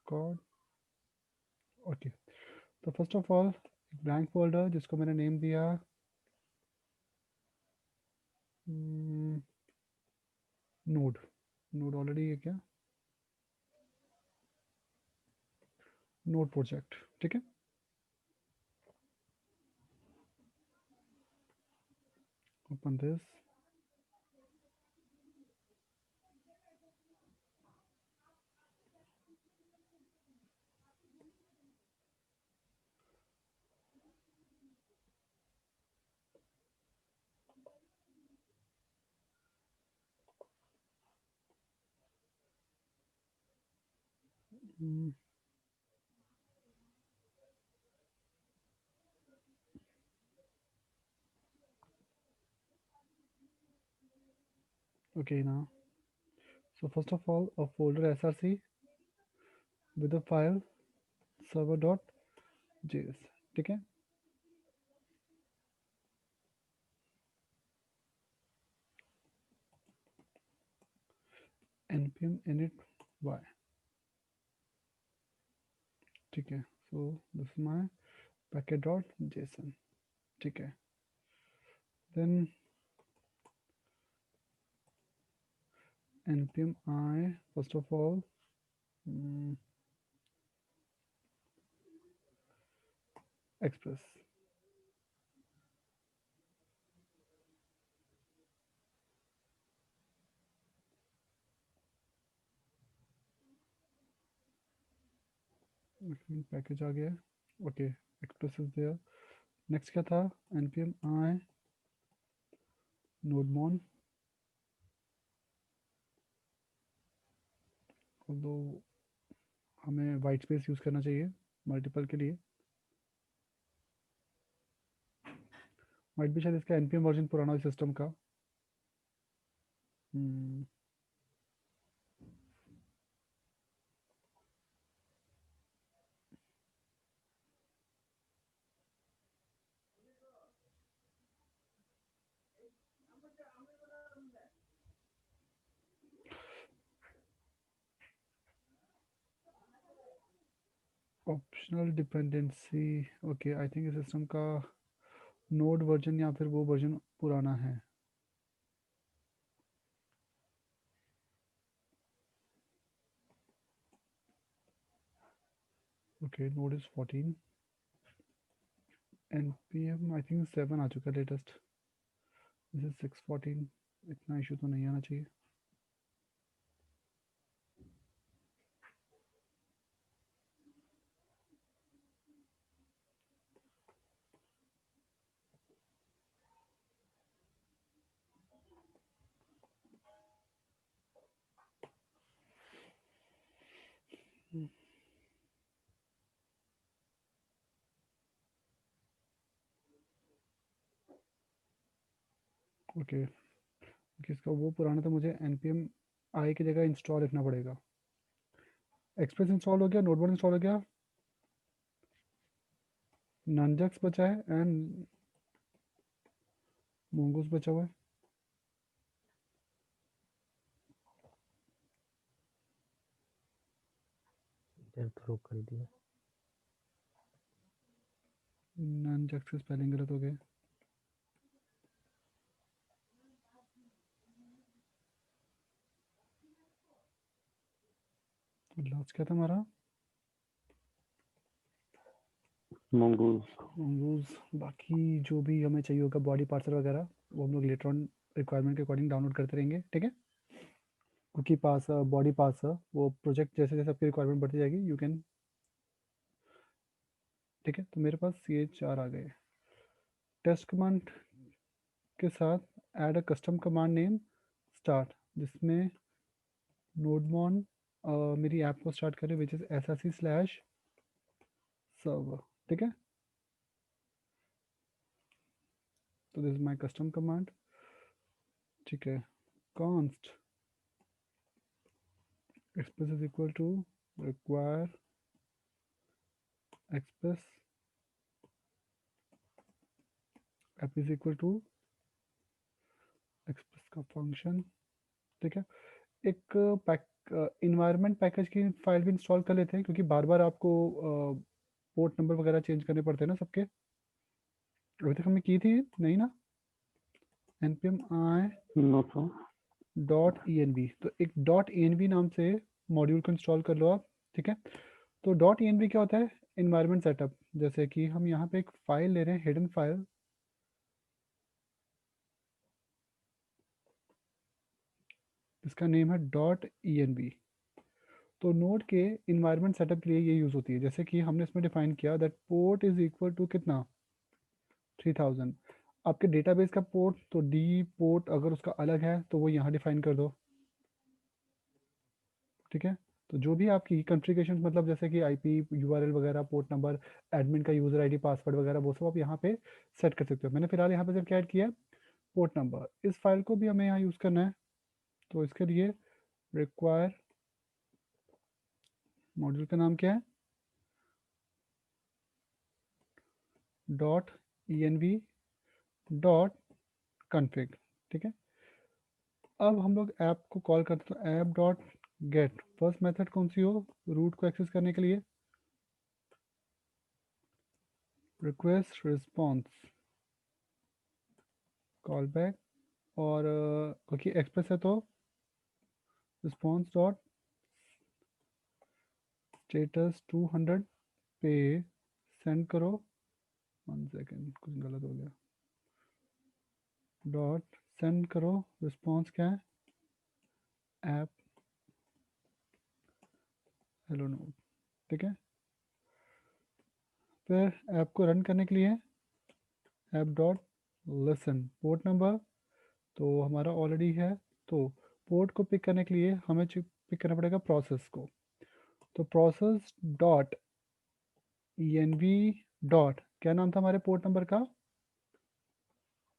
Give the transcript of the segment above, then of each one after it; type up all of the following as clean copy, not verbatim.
Record. Okay, तो first of all blank folder जिसको मैंने नेम दिया नोड। नोड ऑलरेडी है क्या? नोड प्रोजेक्ट, ठीक है। Open this. Okay, now, so first of all, a folder src with a file server.js, ठीक है। npm init y, ठीक है। so this is my packet.json, ठीक है। then npm I, first of all, express, package आ गया। Okay, express is there. Next क्या था? npm I nodemon, तो हमें वाइट स्पेस यूज़ करना चाहिए मल्टीपल के लिए। माइट भी शायद इसका npm वर्जन पुराना हो सिस्टम का। Optional dependency, okay, I think इस सिस्टम का नोड वर्जन या फिर वो वर्जन पुराना है। Okay, node is 14, npm I think 7 आ चुका है लेटेस्ट। दिस इज 614, इतना इशू तो नहीं आना चाहिए। ओके, इसका वो पुराना तो मुझे npm आई की जगह इंस्टॉल लिखना पड़ेगा। एक्सप्रेस इंस्टॉल हो गया, नोटबुक इंस्टॉल हो गया, नंजक्स बचा है एंड मोंगोस बचा हुआ है। इधर थ्रो कर दिया। नंजक्स के स्पेलिंग गलत हो गए। लास्ट क्या था हमारा? मंगूज। मंगूज। बाकी जो भी हमें चाहिए होगा बॉडी पार्सल वगैरह, वो हम लोग लेटर ऑन रिक्वायरमेंट के अकॉर्डिंग डाउनलोड करते रहेंगे, ठीक है। कुकी पास, बॉडी पास, वो प्रोजेक्ट जैसे जैसे आपकी रिक्वायरमेंट बढ़ती जाएगी यू कैन, ठीक है। तो मेरे पास ये 4 आ गए। टेस्ट कमांड के साथ add a custom command name start, जिसमें नोडमॉन मेरी ऐप को स्टार्ट करे विच इज़ src/server, ठीक है। तो this is my custom command, ठीक है। Const express is equal to require express app is equal to express का फंक्शन, ठीक है। एक इन्वायरमेंट पैकेज की फाइल भी इंस्टॉल कर लेते हैं, क्योंकि बार बार आपको पोर्ट नंबर वगैरह चेंज करने पड़ते हैं ना सबके। अभी तक हमने की थी नहीं ना, npm i no sir. .env, तो एक .env नाम से मॉड्यूल को इंस्टॉल कर लो आप, ठीक है। तो .env क्या होता है? Environment setup. जैसे कि हम यहाँ पे एक फाइल ले रहे हैं, हिडन फाइल, इसका नेम है .env। तो नोड के इन्वायरमेंट सेटअप के लिए ये यूज़ होती है। जैसे कि हमने इसमें डिफाइन किया that port is equal to कितना, 3000। आपके डेटाबेस का पोर्ट, तो डी पोर्ट अगर उसका अलग है तो वो यहाँ डिफाइन कर दो, ठीक है। तो जो भी आपकी कॉन्फ़िगरेशन, मतलब जैसे कि आईपी, यूआरएल वगैरह, पोर्ट नंबर, एडमिन का यूज़र आईडी, पासवर्ड वगैरह, वो सब आप यहाँ पे सेट कर सकते हो। मैंने फिलहाल यहाँ पे सिर्फ क्या ऐड किया है, पोर्ट नंबर। इस फाइल को भी हमें यहाँ यूज़ करना है, तो इसके लिए रिक्वायर, मॉड्यूल का नाम क्या है, .env .config, ठीक है। अब हम लोग ऐप को कॉल करते हैं, तो app dot get first method कौन सी हो, रूट को एक्सेस करने के लिए, रिक्वेस्ट रिस्पॉन्स कॉल बैक, और क्योंकि एक्सप्रेस है तो रिस्पॉन्स डॉट स्टेटस 200 पे सेंड करो। 1 सेकेंड, कुछ गलत हो गया, डॉट सेंड करो, रिस्पॉन्स क्या है, ऐप हेलो नोड, ठीक है। फिर ऐप को रन करने के लिए app dot listen, port number तो हमारा ऑलरेडी है, तो पोर्ट को पिक करने के लिए हमें पिक करना पड़ेगा प्रोसेस को। तो प्रोसेस डॉट env डॉट, क्या नाम था हमारे पोर्ट नंबर का,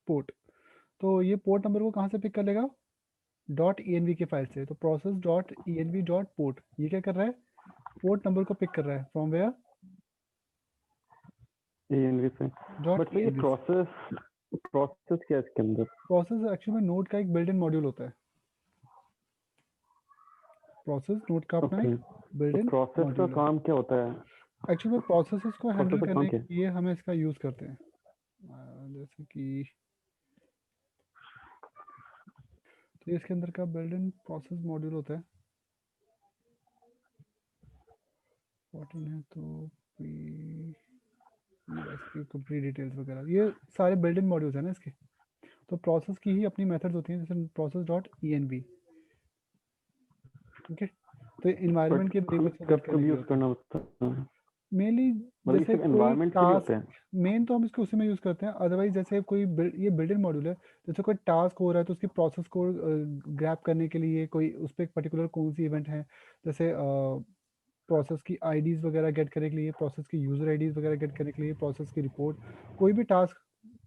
पोर्ट। तो ये पोर्ट नंबर को कहाँ से पिक कर लेगा, .env के फाइल से। तो process dot env dot port, ये क्या कर रहा है, पोर्ट नंबर को पिक कर रहा है फ्रॉम वेयर, एएनवी से। बट सर ये .env। प्रोसेस प्रोसेस क्या है इसके अंदर? प्रोसेस एक्चुअली में नोड का एक बिल्ट इन मॉड्यूल होता है। प्रोसेस नोड का अपना ओके, एक बिल्ट तो इन प्रोसेस का मॉड्यूल है। काम क्या होता है? एक्चुअली में प्रोसेसेस को हैंडल प्रोसेस का काम करने क्या है? के लिए हमें इसका यूज़ करते हैं। जैसे कि तो इसके अंदर का बिल्ट इन प्रोसेस मॉड्यूल होता है, 14 है तो इसकी कंप्लीट डिटेल्स वगैरह, ये सारे बिल्ट इन मॉड्यूल्स हैं ना इसके। तो प्रोसेस की ही अपनी मेथड्स होती हैं, जैसे प्रोसेस डॉट env, ठीक है। तो बट इन्वायरमेंट के हमें वेरिएबल्स को कब गेट करने कब के लिए यूज होता है करना होता है? मेनली। मतलब ये जैसे सिर्फ कोई एनवायरनमेंट के लिए होते टास्क, हैं? मेन तो हम इसको उसी में यूज़ करते हैं। अदरवाइज जैसे कोई ये बिल्ट इन मॉड्यूल है, जैसे कोई टास्क हो रहा है तो उसकी प्रोसेस को ग्रैब करने के लिए कोई उस पर एक पर्टिकुलर कौन सी इवेंट है, जैसे प्रोसेस की आईडीज़ वगैरह गेट करने के लिए, प्रोसेस की यूज़र आईडीज़ वगैरह गेट करने के लिए, प्रोसेस की रिपोर्ट, कोई भी टास्क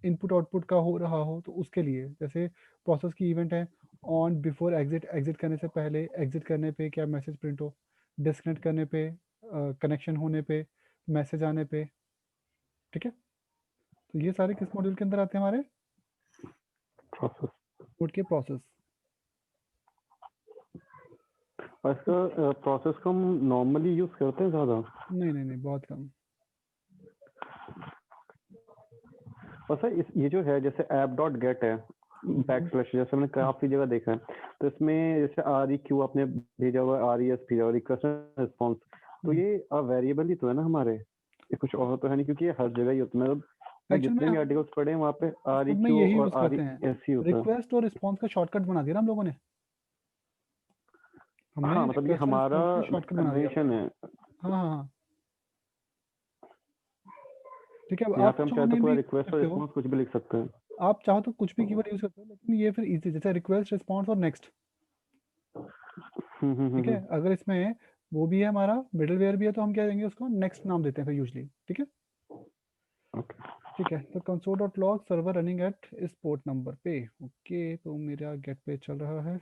इनपुट आउटपुट का हो रहा हो तो उसके लिए। जैसे प्रोसेस की इवेंट है ऑन बिफोर एग्जिट, एग्जिट करने से पहले, एग्जिट करने पे क्या मैसेज प्रिंट हो, डिस्कनेक्ट करने पे, कनेक्शन होने पे, मैसेज आने पे, ठीक है। तो ये सारे किस मॉड्यूल के अंदर आते हैं हमारे, प्रोसेस। कोड के प्रोसेस। और इसका प्रोसेस को हम नॉर्मली यूज करते हैं ज्यादा? नहीं नहीं नहीं, बहुत कम। और सर ये जो है जैसे ऐप डॉट गेट है, बैक स्लैश, जैसे मैंने काफी जगह देखा है, तो इसमें जैसे आर ई क्यू आपने भेजा हुआ है, आर ई एस भेजा हुआ, रिक्वेस्ट रिस्पॉन्स, तो ये वेरिएबल ही तो है ना हमारे, ये कुछ और तो है नहीं, क्योंकि ये हर जगह ही होता है। मतलब मैं एक्चुअल में जितने भी हम आर्टिकल्स पढ़े हैं वहाँ पे आर ई सब में क्यू यही और यूज़ आर ई करते हैं, एस ही होता है। रिक्वेस्ट और रिस्पॉन्स का शॉर्टकट बना दिया ना हम लोगों ने, हमने हाँ, मतलब ये रिक्वेस्ट और हमारा रिस्पॉन्स का शॉर्टकट बना दिया। कन्वेंशन है। हाँ हाँ हाँ, ठीक है। अब यहाँ आप पे हम चाहो चाहे तो नहीं पूरा भी कर रिक्वेस्ट और सकते हो, रिस्पॉन्स कुछ भी लिख सकते हैं। आप चाहो तो कुछ भी कीवर्ड यूज़ करते हो, लेकिन ये फिर इजी, जैसे रिक्वेस्ट रिस्पॉन्स और नेक्स्ट, ठीक है। हम्म। अगर इसमें वो भी है हमारा मिडलवेयर भी है, तो हम क्या देंगे उसको, नेक्स्ट नाम देते हैं फिर यूजली, ठीक है। ओके। ठीक है, तो console dot log server running at इस पोर्ट नंबर पे, ओके। तो मेरा गेट पे चल रहा है।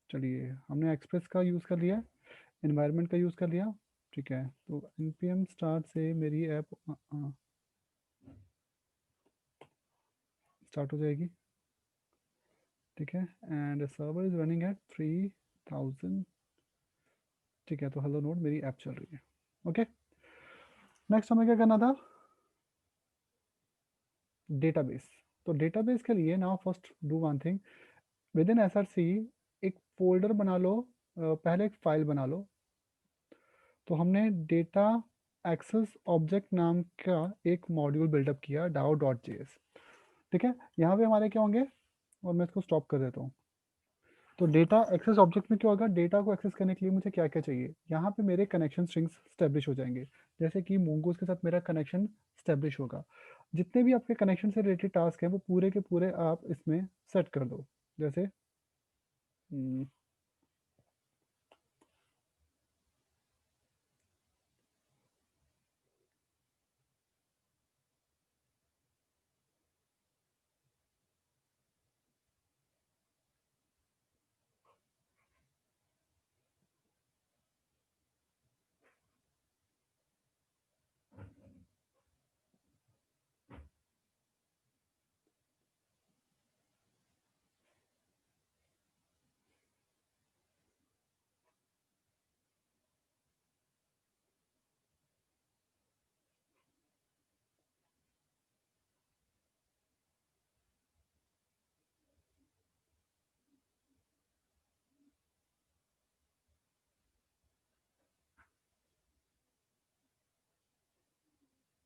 चलिए, हमने एक्सप्रेस का यूज़ कर लिया, इन्वायरमेंट का यूज़ कर लिया, ठीक है। तो npm स्टार्ट से मेरी ऐप स्टार्ट हो जाएगी, ठीक है, and server is running at 3000। ठीक है, तो हेलो नोड मेरी ऐप चल रही है। ओके, नेक्स्ट हमें क्या करना था, डेटाबेस। तो डेटाबेस के लिए now first do one thing, with in SRC एक फोल्डर बना लो, पहले एक फाइल बना लो। तो हमने डेटा एक्सेस ऑब्जेक्ट नाम का एक मॉड्यूल बिल्डअप किया DAO.js। ठीक है, यहाँ पे हमारे क्या होंगे, और मैं इसको स्टॉप कर देता हूँ। तो डेटा एक्सेस ऑब्जेक्ट में क्या होगा, डेटा को एक्सेस करने के लिए मुझे क्या क्या चाहिए, यहाँ पे मेरे कनेक्शन स्ट्रिंग्स स्टैब्लिश हो जाएंगे। जैसे कि मोंगोज के साथ मेरा कनेक्शन स्टैब्लिश होगा। जितने भी आपके कनेक्शन से रिलेटेड टास्क हैं वो पूरे के पूरे आप इसमें सेट कर दो। जैसे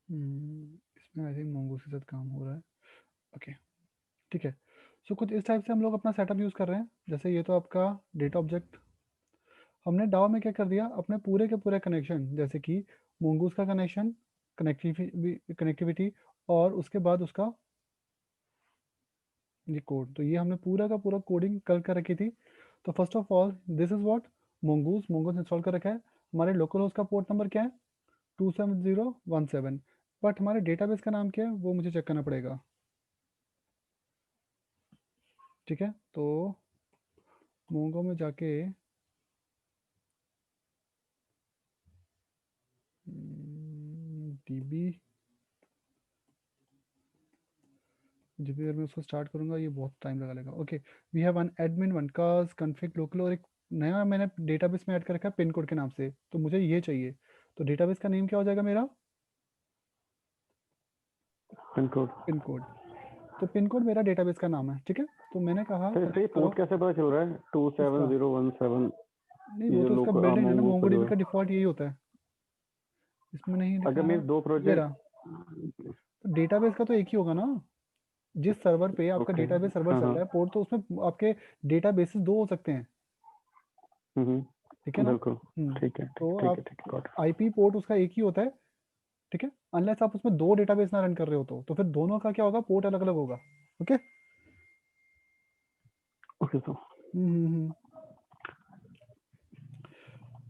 हम्म, इसमें आई थिंक मोंगोज के साथ काम हो रहा है। ओके, ठीक है। सो कुछ इस टाइप से हम लोग अपना सेटअप यूज़ कर रहे हैं। जैसे ये तो आपका डेटा ऑब्जेक्ट, हमने डाव में क्या कर दिया, अपने पूरे के पूरे कनेक्शन, जैसे कि मोंगूस का कनेक्शन, कनेक्टिविटी, और उसके बाद उसका ये कोड, तो ये हमने पूरा का पूरा कोडिंग कर रखी थी। तो first of all this is what, मोंगूस मोंगूस install कर रखा है। हमारे लोकल होस्ट का पोर्ट नंबर क्या है, 27017। बट हमारे डेटाबेस का नाम क्या है वो मुझे चेक करना पड़ेगा। ठीक है, तो मोंगो में जाके डीबी, जब भी मैं उसको स्टार्ट करूंगा ये बहुत टाइम लगा लेगा। Okay, we have one admin, one cars, config local, और एक नया मैंने डेटाबेस में ऐड कर रखा है पिन कोड के नाम से, तो मुझे ये चाहिए। तो डेटाबेस का नेम क्या हो जाएगा मेरा, पिन कोड। Pin code. तो पिन कोड मेरा डेटाबेस का नाम है। ठीक है, तो मैंने कहा तो इसका ये करो पोर्ट कैसे पता चल रहा है, इसका, 27017? नहीं ये वो जो तो उसका लोकल बिल्ट इन है ना, मोंगो का जो मोंगोडीबी है, का डिफ़ॉल्ट यही होता है, इसमें नहीं लिखा अगर है। मेरे दो ये प्रोजेक्ट। रहा, तो डेटाबेस का तो एक ही होगा ना। जिस सर्वर पे आपका ओके। डेटाबेस सर्वर हाँ चल हाँ। रहा है, पोर्ट तो उसमें आपके डेटाबेसेस दो हो सकते हैं। ठीक है ना। बिल्कुल। ठीक है ठीक तो है ठीक आप है ठीक है, गॉट। आईपी पोर्ट उसका एक ही होता है। ठीक है, अनलेस आप उसमें दो डेटाबेस ना रन कर रहे हो, तो फिर दोनों का क्या होगा, पोर्ट अलग अलग होगा। ओके। Okay sir. हम्म।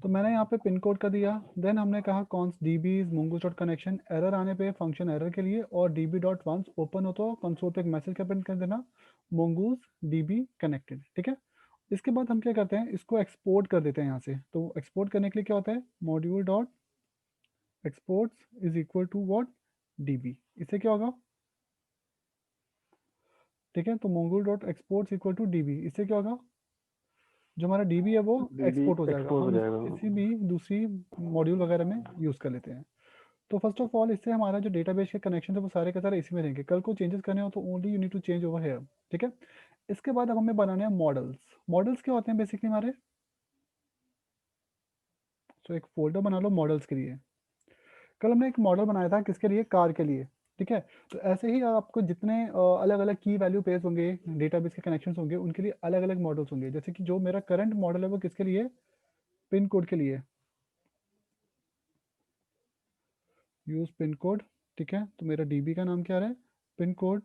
तो मैंने यहाँ पे पिन कोड का दिया, देन हमने कहा cons dbs mongoose dot connection, error आने पे फंक्शन एरर के लिए, और db डॉट वंस ओपन हो तो कंसोल पे एक मैसेज का प्रिंट कर देना, mongoose db कनेक्टेड। ठीक है, इसके बाद हम क्या करते हैं, इसको एक्सपोर्ट कर देते हैं यहाँ से। तो एक्सपोर्ट करने के लिए क्या होता है, module dot exports is equal to what, db। इससे क्या होगा, ठीक है, तो mongoose dot exports equal to db, इससे क्या होगा, जो हमारा db है वो डीबी एक्सपोर्ट हो जाएगा, एक्सपोज हो हम इसको जाएगा। किसी भी दूसरी मॉड्यूल वगैरह में यूज़ कर लेते हैं। तो फर्स्ट ऑफ ऑल इससे हमारा जो डेटाबेस के कनेक्शन है वो सारे के सारे इसी में रहेंगे। कल को चेंजेस करने हो तो only you need to change over here. ठीक है, इसके बाद अब हमें बनाने हैं मॉडल्स। मॉडल्स क्या होते हैं बेसिकली हमारे, तो एक फोल्डर बना लो मॉडल्स के लिए। कल हमने एक मॉडल बनाया था किसके लिए, कार के लिए। ठीक है, तो ऐसे ही आपको जितने अलग अलग की वैल्यू पेज होंगे, डेटाबेस के कनेक्शंस होंगे, उनके लिए अलग अलग मॉडल्स होंगे। जैसे कि जो मेरा करंट मॉडल है वो किसके लिए, पिन कोड के लिए, यूज पिन कोड। ठीक है, तो मेरा डीबी का नाम क्या है, पिन कोड,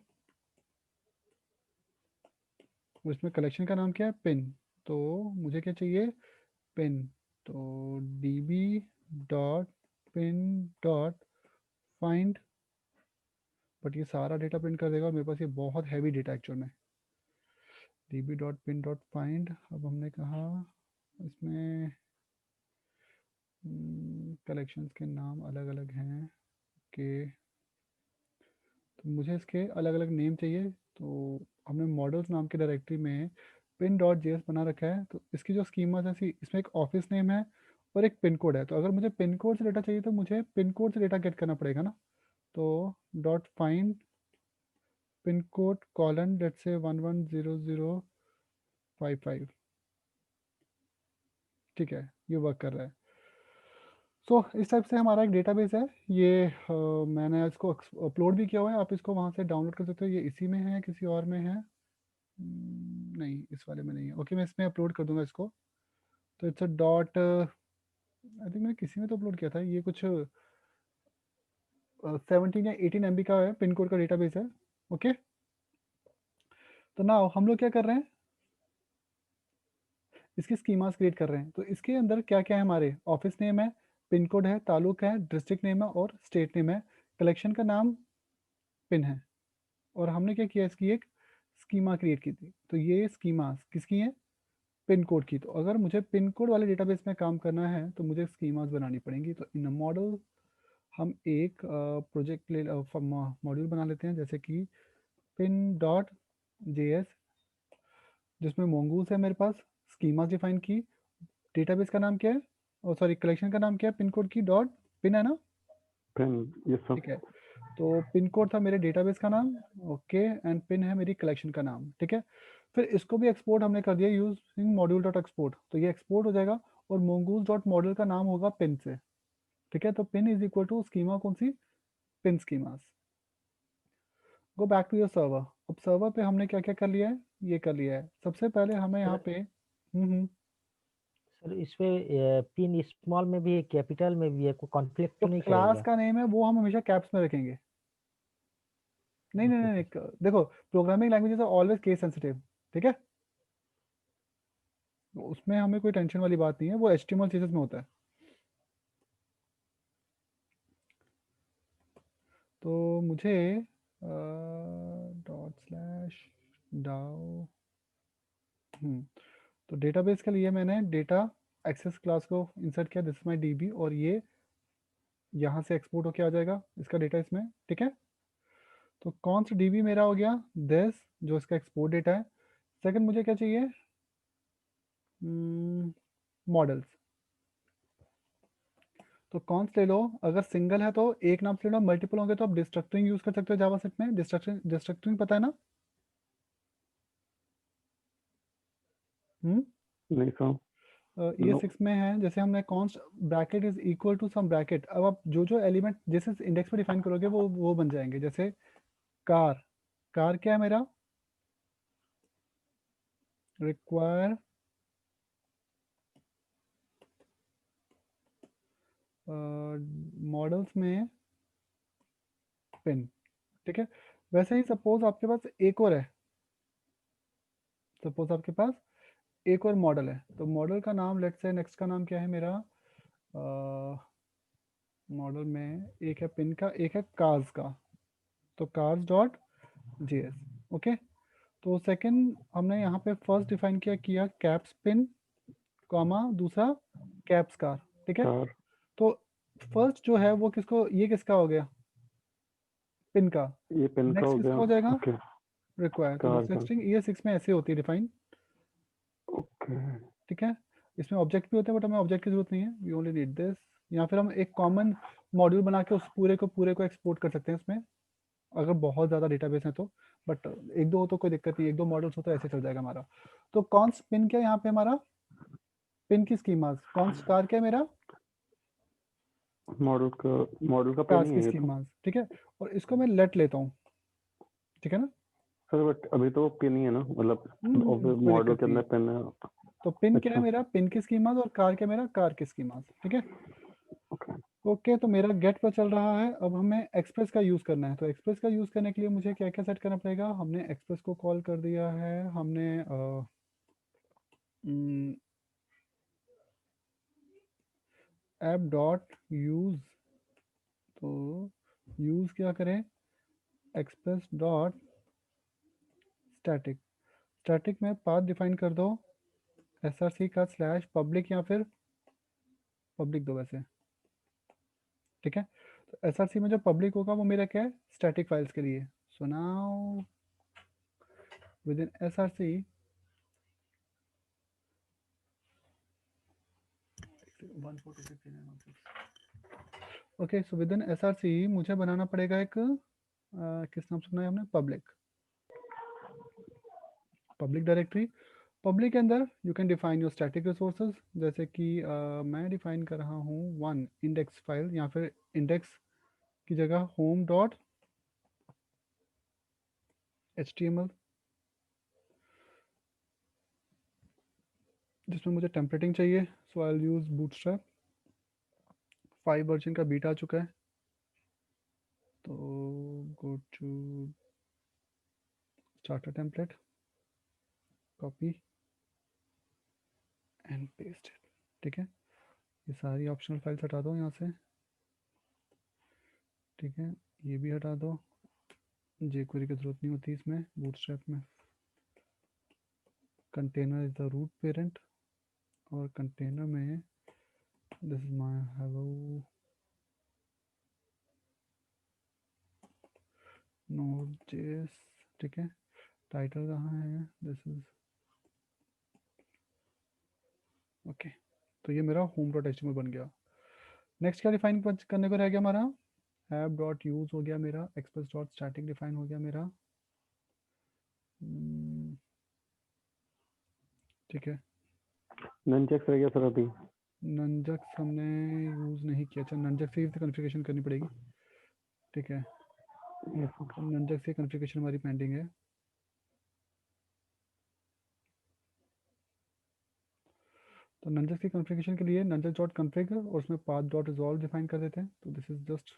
उसमें कलेक्शन का नाम क्या है, पिन। तो मुझे क्या चाहिए, पिन। तो db dot pin dot find, but ये सारा डेटा प्रिंट कर देगा और मेरे पास ये बहुत हैवी डेटा एक्चुअल में। db dot pin dot find, अब हमने कहा इसमें कलेक्शंस के नाम अलग अलग हैं, के तो मुझे इसके अलग अलग नेम चाहिए। तो हमने मॉडल्स नाम के डायरेक्टरी में पिन डॉट जेएस बना रखा है। तो इसकी जो स्कीमा है इसमें एक ऑफिस नेम है और एक पिन कोड है। तो अगर मुझे पिन कोड से डेटा चाहिए तो मुझे पिन कोड से डेटा गेट करना पड़ेगा ना। तो dot find pin code colon let's say 110055। ठीक है, ये वर्क कर रहा है। सो इस टाइप से हमारा एक डेटाबेस है ये। मैंने इसको अपलोड भी किया हुआ है, आप इसको वहाँ से डाउनलोड कर सकते हो। ये इसी में है, किसी और में है? नहीं, इस वाले में नहीं है। ओके, मैं इसमें अपलोड कर दूंगा इसको। तो it's a dot, I think मैंने किसी में तो अपलोड किया था। ये कुछ 17 या 18 MB का है, पिन कोड का डेटाबेस है। ओके, तो ना हम लोग क्या कर रहे हैं, इसकी स्कीमास क्रिएट कर रहे हैं। तो इसके अंदर क्या क्या है, हमारे ऑफिस नेम है, पिन कोड है, तालुक है, डिस्ट्रिक्ट नेम है और स्टेट नेम है। कलेक्शन का नाम पिन है। और हमने क्या किया, इसकी एक स्कीमा क्रिएट की थी। तो ये स्कीमा किसकी है, पिन कोड की। तो अगर मुझे पिन कोड वाले डेटाबेस में काम करना है तो मुझे स्कीमास बनानी पड़ेंगी। तो इन मॉडल हम एक प्रोजेक्ट ले मॉड्यूल बना लेते हैं, जैसे कि पिन डॉट जे, जिसमें मोंगूस है मेरे पास। स्कीमास डिफाइन की, डेटाबेस का नाम क्या है, और सॉरी कलेक्शन का नाम क्या है, पिन कोड की डॉट पिन है ना। पिन, ये सब। ठीक है, तो पिन कोड था मेरे डेटाबेस का नाम। ओके, एंड पिन है मेरी कलेक्शन का नाम। ठीक है, फिर इसको भी एक्सपोर्ट हमने कर दिया यूजिंग मॉड्यूल डॉट एक्सपोर्ट। तो ये एक्सपोर्ट हो जाएगा और मोंगूस डॉट मॉडल का नाम होगा पिन से। ठीक है, तो pin is equal to schema कौन सी, pin schemas. Go back to your server. अब सर्वर पे हमने क्या क्या कर लिया है, ये कर लिया है। सबसे पहले हमें यहाँ सर पे सर इस पे पिन स्मॉल में भी है, कैपिटल में भी है, कोई कॉन्फ्लिक्ट जो तो नहीं क्लास करेगा? का नेम है वो हम हमेशा कैप्स में रखेंगे। नहीं नहीं ओके नहीं सर। नहीं, देखो programming languages are always case sensitive. ठीक है, उसमें हमें कोई टेंशन वाली बात नहीं है, वो HTML चीजेस में होता है। तो मुझे डॉट स्लैश डाउ, तो डेटाबेस के लिए मैंने डेटा एक्सेस क्लास को इंसर्ट किया, दिस इज माई DB, और ये यहाँ से एक्सपोर्ट होके आ जाएगा इसका डेटा इसमें। ठीक है, तो कौन सा DB मेरा हो गया, दिस, जो इसका एक्सपोर्ट डेटा है। सेकंड मुझे क्या चाहिए, मॉडल्स। तो कौन से ले लो, अगर सिंगल है तो एक नाम से ले लो, मल्टीपल होंगे तो आप डिस्ट्रक्टरिंग यूज कर सकते हो जावास्क्रिप्ट में। डिस्ट्रक्टरिंग पता है ना? हम्म नहीं सर। ये नो। 6 में है। जैसे हमने const bracket is equal to some bracket, अब आप जो जो एलिमेंट जैसे इंडेक्स में डिफाइन करोगे वो बन जाएंगे। जैसे कार, कार क्या है मेरा, रिक्वायर मॉडल्स में पिन। ठीक है, वैसे ही सपोज आपके पास एक और है, सपोज आपके पास एक और मॉडल है। तो मॉडल का नाम लेट्स से, नेक्स्ट का नाम क्या है मेरा, मॉडल में एक है पिन का, एक है कार्स का। तो कार्स डॉट जेएस। ओके, तो सेकंड हमने यहाँ पे फर्स्ट डिफाइन किया कैप्स पिन, कॉमा दूसरा कैप्स कार। ठीक है, कार। तो फर्स्ट जो है वो किसको, ये किसका हो गया, पिन का। ये पिन का नेक्स्ट हो गया। किसका हो जाएगा, ओके। रिक्वायर। तो कार का। डिस्ट्रक्टिंग ये 6 में ऐसे होती है डिफाइन। ओके। ठीक है, इसमें ऑब्जेक्ट भी होते हैं बट हमें ऑब्जेक्ट की जरूरत नहीं है, वी ओनली नीड दिस। या फिर हम एक कॉमन मॉड्यूल बना के उस पूरे को एक्सपोर्ट कर सकते हैं इसमें, अगर बहुत ज़्यादा डेटाबेस है तो। बट एक दो हो तो कोई दिक्कत नहीं, एक दो मॉडल्स हो तो ऐसे चल जाएगा हमारा। तो कॉन्स्ट पिन क्या है यहाँ पे हमारा, पिन की स्कीमास। कॉन्स्ट कार क्या है मेरा, मॉडल का पिन कार्स ही की है ये तो। स्कीमास। ठीक है, और इसको मैं लेट लेता हूँ। ठीक है ना, सर बट अभी तो पिन ही है ना, मतलब कोई मॉडल दिक्कत के नहीं अंदर है। पिन है। तो पिन क्या है अच्छा। मेरा, पिन की स्कीमास, और कार क्या है मेरा, कार की स्कीमास। ठीक है, ओके। ओके, तो मेरा गेट पर चल रहा है। अब हमें एक्सप्रेस का यूज़ करना है। तो एक्सप्रेस का यूज़ करने के लिए मुझे क्या क्या सेट करना पड़ेगा, हमने एक्सप्रेस को कॉल कर दिया है, हमने ऐप डॉट यूज़। तो यूज़ क्या करें, एक्सप्रेस डॉट स्टैटिक। स्टैटिक में पाथ डिफाइन कर दो, SRC का स्लैश पब्लिक, या फिर पब्लिक दो वैसे। ठीक है, तो SRC में जो पब्लिक होगा वो मेरा क्या है, स्टैटिक फाइल्स के लिए. So now with in SRC, okay, so with in SRC मुझे बनाना पड़ेगा एक किस नाम से बनाया हमने, पब्लिक डायरेक्टरी. पब्लिक के अंदर you can define your static resources, जैसे कि मैं डिफाइन कर रहा हूँ वन इंडेक्स फाइल, या फिर इंडेक्स की जगह होम डॉट HTML, जिसमें मुझे टेम्पलेटिंग चाहिए. So I will use bootstrap. 5 version का बीटा आ चुका है. तो go to starter template, copy and paste it. ठीक है, ये सारी ऑप्शनल फाइल्स हटा दो यहाँ से. ठीक है, ये भी हटा दो, jQuery की जरूरत नहीं होती इसमें. बूटस्ट्रैप में container is the root parent, और कंटेनर में this is my hello Node.js. ठीक है, टाइटल कहाँ है, दिस इज ओके. तो ये मेरा होम डॉट एच बन गया. नेक्स्ट क्या डिफाइन करने को रह गया हमारा, ऐप डॉट यूज हो गया मेरा, एक्सप्रेस डॉट स्टैटिक डिफाइन हो गया मेरा. ठीक है, ननचेक्स रह गया सर अभी. नंजक्स हमने यूज नहीं किया. अच्छा, नंजक्स से कॉन्फ़िगरेशन करनी पड़ेगी. ठीक है, नंजक्स से कॉन्फ़िगरेशन हमारी पेंडिंग है. तो नंजक्स की कॉन्फ़िगरेशन के लिए नंजक्स डॉट कॉन्फ़िगर और उसमें पाथ डॉट रिजॉल्व डिफाइन कर देते हैं. तो दिस इज जस्ट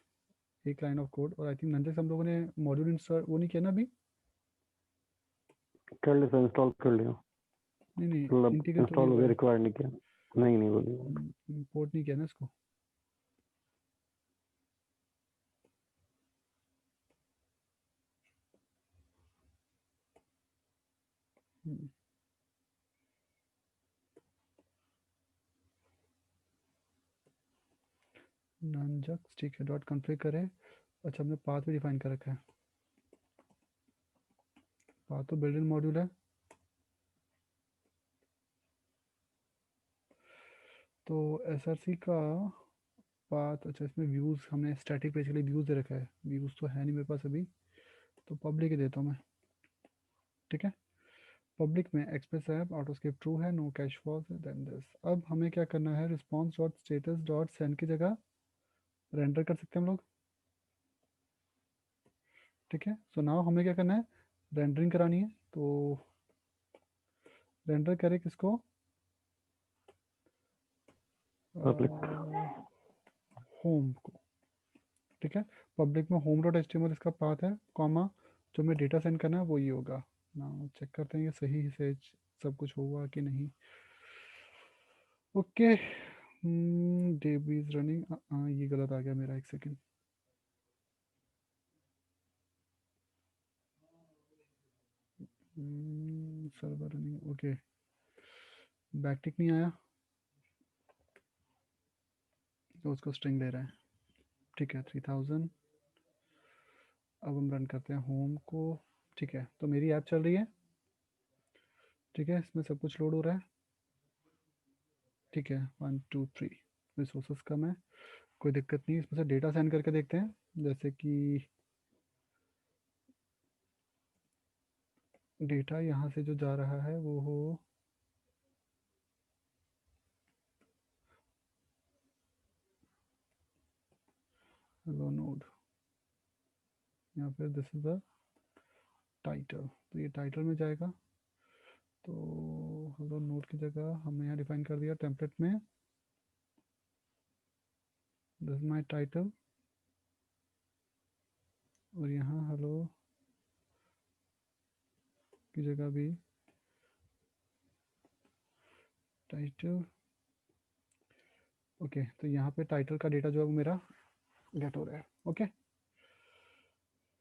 एक लाइन ऑफ कोड. और आई थिंक नंजक्स हम लोगों ने मॉड्यूल इंस्टॉल वो नहीं किया ना अभी. कर लिया सर, इंस्टॉल कर लिया. नहीं, मतलब इंटीग्रेट तो नहीं इंस्टॉल हो हुआ गया, है, रिक्वायर नहीं किया. नहीं बोलिए. इंपोर्ट नहीं किया ना इसको. नंजक्स, ठीक है, डॉट कॉन्फ़िग करे. अच्छा, हमने पाथ भी डिफाइन कर रखा है. पाथ तो बिल्ट इन मॉड्यूल है. तो SRC का पाथ, अच्छा इसमें व्यूज़ हमने स्टैटिक पेज के लिए व्यूज़ दे रखा है. व्यूज़ तो है नहीं मेरे पास अभी, तो पब्लिक ही देता हूँ मैं. ठीक है, पब्लिक में एक्सप्रेस ऐप ऑटोस्केप ट्रू है, नो कैश फॉल्स है, देन दिस. अब हमें क्या करना है, response dot status dot send की जगह रेंडर कर सकते हैं हम लोग. ठीक है, सो नाउ हमें क्या करना है, रेंडरिंग करानी है. तो रेंडर करें किसको, पब्लिक. होम को. ठीक है, पब्लिक में होम डॉट HTML इसका पाथ है, कॉमा जो हमें डेटा सेंड करना है वो ये होगा. नाउ चेक करते हैं ये सही से सब कुछ हुआ कि नहीं. Okay, DB is running. ये गलत आ गया मेरा, एक second. Server running, okay, backtick नहीं आया तो उसको स्ट्रिंग दे रहा है. ठीक है, 3000. अब हम रन करते हैं होम को. ठीक है, तो मेरी ऐप चल रही है. ठीक है, इसमें सब कुछ लोड हो रहा है. ठीक है, 1 2 3, रिसोर्सेस कम है, कोई दिक्कत नहीं. इसमें से डेटा सेंड करके देखते हैं, जैसे कि डेटा यहाँ से जो जा रहा है वो हो हेलो नोड, या फिर दिस इज द टाइटल. तो ये टाइटल में जाएगा. तो हेलो नोड की जगह हमने यहाँ डिफाइन कर दिया टेम्पलेट में, दिस इज माय टाइटल. और यहाँ हेलो की जगह भी टाइटल. ओके, तो यहाँ पे टाइटल का डेटा जो है वो मेरा गेट हो रहा है. ओके,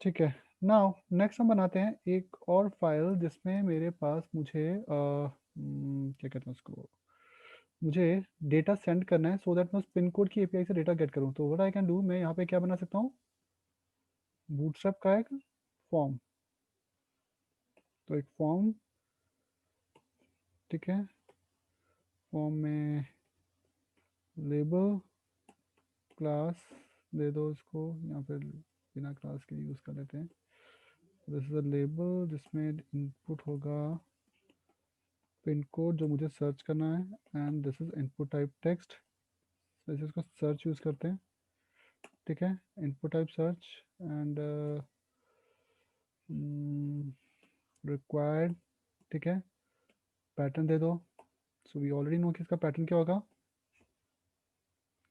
ठीक है. नाउ नेक्स्ट हम बनाते हैं एक और फाइल जिसमें मेरे पास मुझे क्या कहते हैं उसको, मुझे डेटा सेंड करना है सो दैट मैं उस पिन कोड की एपीआई से डेटा गेट करूँ। तो व्हाट आई कैन डू, मैं यहाँ पे क्या बना सकता हूँ, बूटस्ट्रैप का एक फॉर्म। तो एक फॉर्म, ठीक है, फॉर्म में लेबल क्लास दे दो इसको, यहाँ पे बिना क्लास के यूज़ कर लेते हैं। दिस इज अ लेबल जिसमें इनपुट होगा पिन कोड जो मुझे सर्च करना है, and this is input type text. जैसे इसको सर्च यूज़ करते हैं, ठीक है, input type search and required, ठीक है, पैटर्न दे दो। सो वी ऑलरेडी नो कि इसका पैटर्न क्या होगा,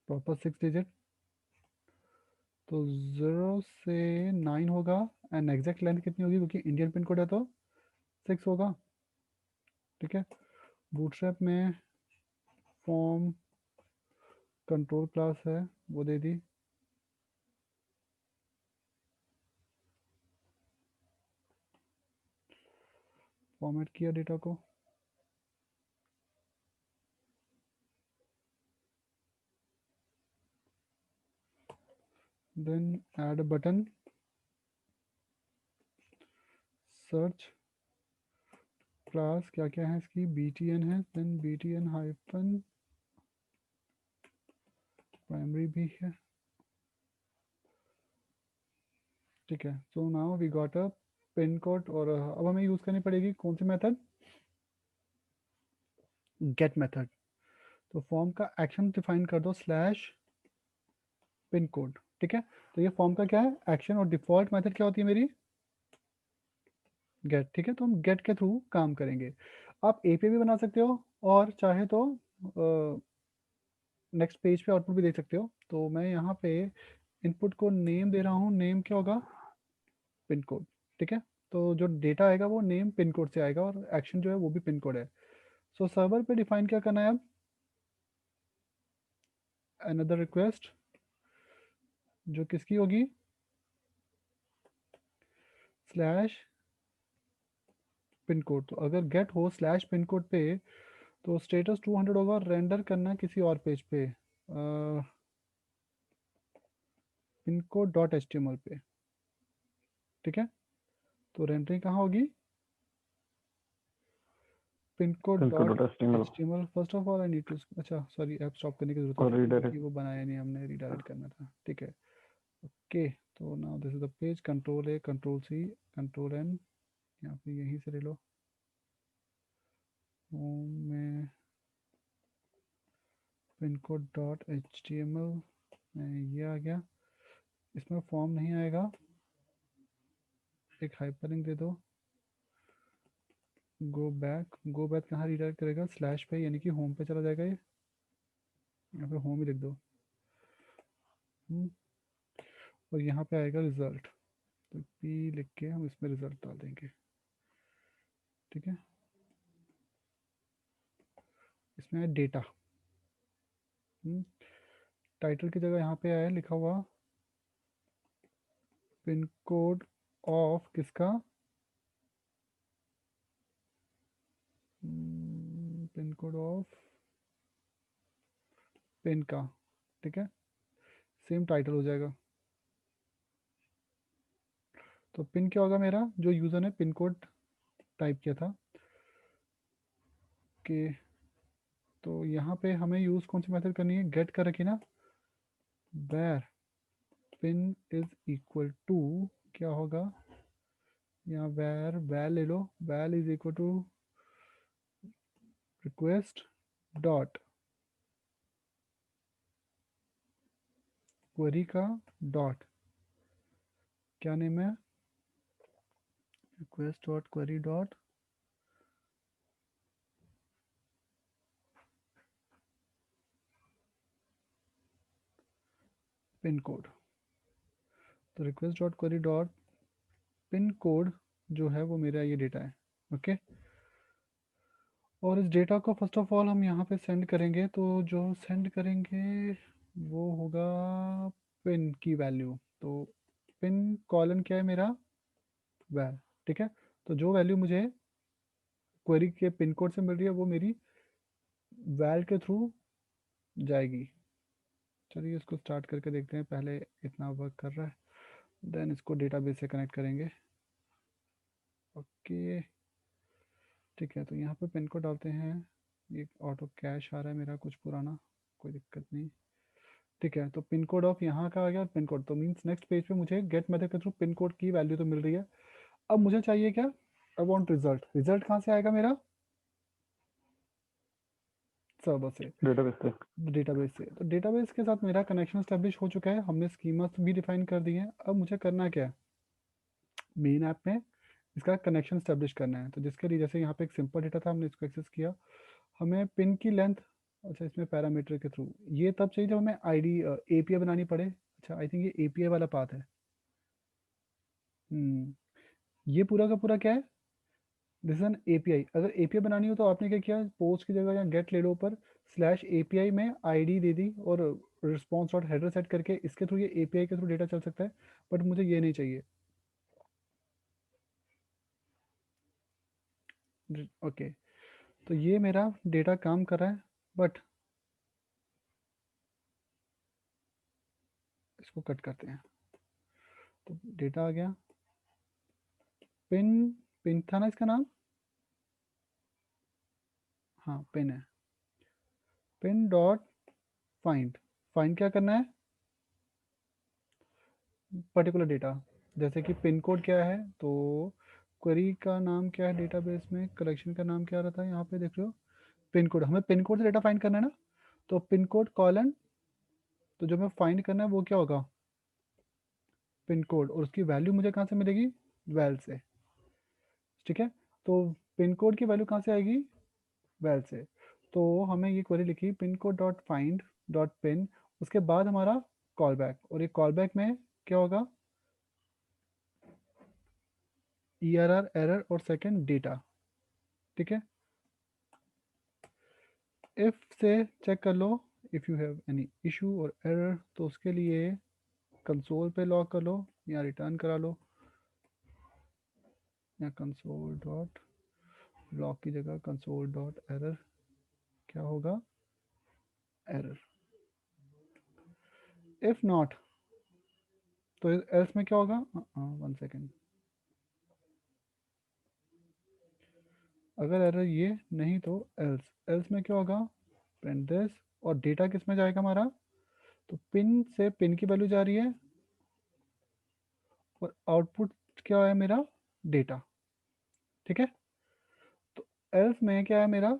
प्रॉपर 6 डिजिट। तो 0 से 9 होगा, एंड एग्जैक्ट लेंथ कितनी होगी क्योंकि इंडियन पिन कोड है तो 6 होगा, ठीक है। बूटस्ट्रैप में फॉर्म कंट्रोल क्लास है, वो दे दी। फॉर्मेट किया डेटा को, then add button, search class क्या क्या है इसकी, btn है, देन btn हाइफन प्राइमरी भी है, ठीक है। So now we got a pin code. और अब हमें यूज़ करनी पड़ेगी कौन सी मेथड, गेट मेथड। तो फॉर्म का एक्शन डिफाइन कर दो स्लैश पिन कोड, ठीक है। तो ये फॉर्म का क्या है, एक्शन, और डिफॉल्ट मेथड क्या होती है मेरी, गेट, ठीक है। तो हम गेट के थ्रू काम करेंगे। आप एपीआई भी बना सकते हो, और चाहे तो नेक्स्ट पेज पे आउटपुट भी दे सकते हो। तो मैं यहाँ पे इनपुट को नेम दे रहा हूँ, नेम क्या होगा, पिन कोड, ठीक है। तो जो डेटा आएगा वो नेम पिन कोड से आएगा, और एक्शन जो है वो भी पिन कोड है। सो सर्वर पे डिफाइन क्या करना है अब, अनदर रिक्वेस्ट जो किसकी होगी, स्लैश पिन कोड। तो अगर गेट हो स्लैश पिन कोड पे, तो स्टेटस 200 होगा, और रेंडर करना है किसी और पेज पे, pin code dot H T M L पे, ठीक है। तो रेंडरिंग कहाँ होगी, pin code dot HTML H T M L. First of all I need to, अच्छा सॉरी, ऐप स्टॉप करने की जरूरत और होती है redirect। क्योंकि वो बनाया नहीं हमने, रीडायरेक्ट करना था, ठीक है। ओके, तो now this is the page, control A, control C, control N, यहाँ पे यहीं से ले लो, होम में pin code dot H T M L, ये आ गया। इसमें फॉर्म नहीं आएगा, एक हाइपरलिंक दे दो, गो बैक कहाँ रीडायरेक्ट करेगा, स्लैश पे, यानी कि होम पे चला जाएगा ये, यहाँ पे होम ही लिख दो। हम्म, और यहाँ पे आएगा रिजल्ट, तो पी लिख के हम इसमें रिजल्ट डाल देंगे, ठीक है। इसमें है डेटा, टाइटल की जगह यहाँ पे आया लिखा हुआ पिन कोड ऑफ किसका, पिन कोड ऑफ पिन का, ठीक है, सेम टाइटल हो जाएगा। तो पिन क्या होगा मेरा, जो यूज़र ने पिन कोड टाइप किया था, कि तो यहाँ पे हमें यूज़ कौन सी मेथड करनी है, गेट कर रखी ना, where pin is equal to, क्या होगा, यहाँ वैल ले लो, val is equal to request dot query का डॉट, क्या नेम है, request dot query dot pin code. तो request dot query dot pin code जो है वो मेरा ये डेटा है, ओके। और इस डेटा को फर्स्ट ऑफ ऑल हम यहाँ पे सेंड करेंगे, तो जो सेंड करेंगे वो होगा पिन की वैल्यू। तो पिन कॉलन क्या है मेरा, वैल, ठीक है। तो जो वैल्यू मुझे क्वेरी के पिन कोड से मिल रही है वो मेरी वैल के थ्रू जाएगी। चलिए इसको स्टार्ट करके देखते हैं, पहले इतना वर्क कर रहा है, देन इसको डेटाबेस से कनेक्ट करेंगे। ओके ठीक है, तो यहाँ पे पिन कोड डालते हैं। ये ऑटो कैश आ रहा है मेरा कुछ पुराना, कोई दिक्कत नहीं। ठीक है, तो पिन कोड ऑफ यहाँ का आ गया पिन कोड, तो मीन्स नेक्स्ट पेज पे मुझे गेट मेथड के थ्रू पिन कोड की वैल्यू तो मिल रही है। अब मुझे चाहिए क्या, आई वांट रिजल्ट। रिजल्ट कहाँ से आएगा मेरा, सर्वर से, डेटाबेस पे। डेटाबेस से। तो डेटाबेस के साथ मेरा कनेक्शन स्टैब्लिश हो चुका है, हमने स्कीमास भी डिफाइन कर दी है। अब मुझे करना क्या है, मेन ऐप में इसका कनेक्शन स्टैब्लिश करना है। तो जिसके लिए जैसे यहाँ पे एक सिंपल डेटा था, हमने इसको एक्सेस किया, हमें पिन की लेंथ, अच्छा इसमें पैरामीटर के थ्रू, ये तब चाहिए जब हमें आईडी एपीआई बनानी पड़े। अच्छा आई थिंक ये एपीआई वाला पाथ है। ये पूरा का पूरा क्या है, दिस इज एन एपीआई। अगर एपीआई बनानी हो तो आपने क्या किया, पोस्ट की जगह या गेट ले लो पर स्लैश एपीआई में आईडी दे दी और रिस्पॉन्स डॉट हेडर सेट करके इसके थ्रू, ये एपीआई के थ्रू डेटा चल सकता है, बट मुझे ये नहीं चाहिए। ओके तो ये मेरा डेटा काम कर रहा है, बट इसको कट करते हैं। तो डेटा आ गया, पिन, पिन था ना इसका नाम, हाँ पिन है, पिन डॉट फाइंड। फाइंड क्या करना है, पर्टिकुलर डेटा, जैसे कि पिन कोड क्या है, तो क्वेरी का नाम क्या है डेटाबेस में, कलेक्शन का नाम क्या रहता है यहाँ पे देख रहे हो, पिन कोड। हमें पिन कोड से डेटा फाइंड करना है ना, तो पिन कोड कॉलन, तो जो हमें फाइंड करना है वो क्या होगा, पिन कोड, और उसकी वैल्यू मुझे कहाँ से मिलेगी, वैल से। ठीक है, तो पिन कोड की वैल्यू कहाँ से आएगी, वैल से। तो हमें ये क्वेरी लिखी pin code dot find dot pin, उसके बाद हमारा कॉल बैक, और ये कॉल बैक में क्या होगा, ERR एरर और सेकंड डेटा। ठीक है, इफ से चेक कर लो, if you have any issue और एरर, तो उसके लिए कंसोल पे लॉग कर लो या रिटर्न करा लो, या कंसोल डॉट लॉग की जगह कंसोल डॉट एरर, क्या होगा, एरर। इफ नॉट, तो एल्स में क्या होगा, वन सेकेंड, अगर एरर ये नहीं तो एल्स, एल्स में क्या होगा, प्रिंट दिस, और डेटा किस में जाएगा हमारा, तो पिन से पिन की वैल्यू जा रही है, और आउटपुट क्या है मेरा, डेटा। ठीक है, तो एल्स में क्या है मेरा,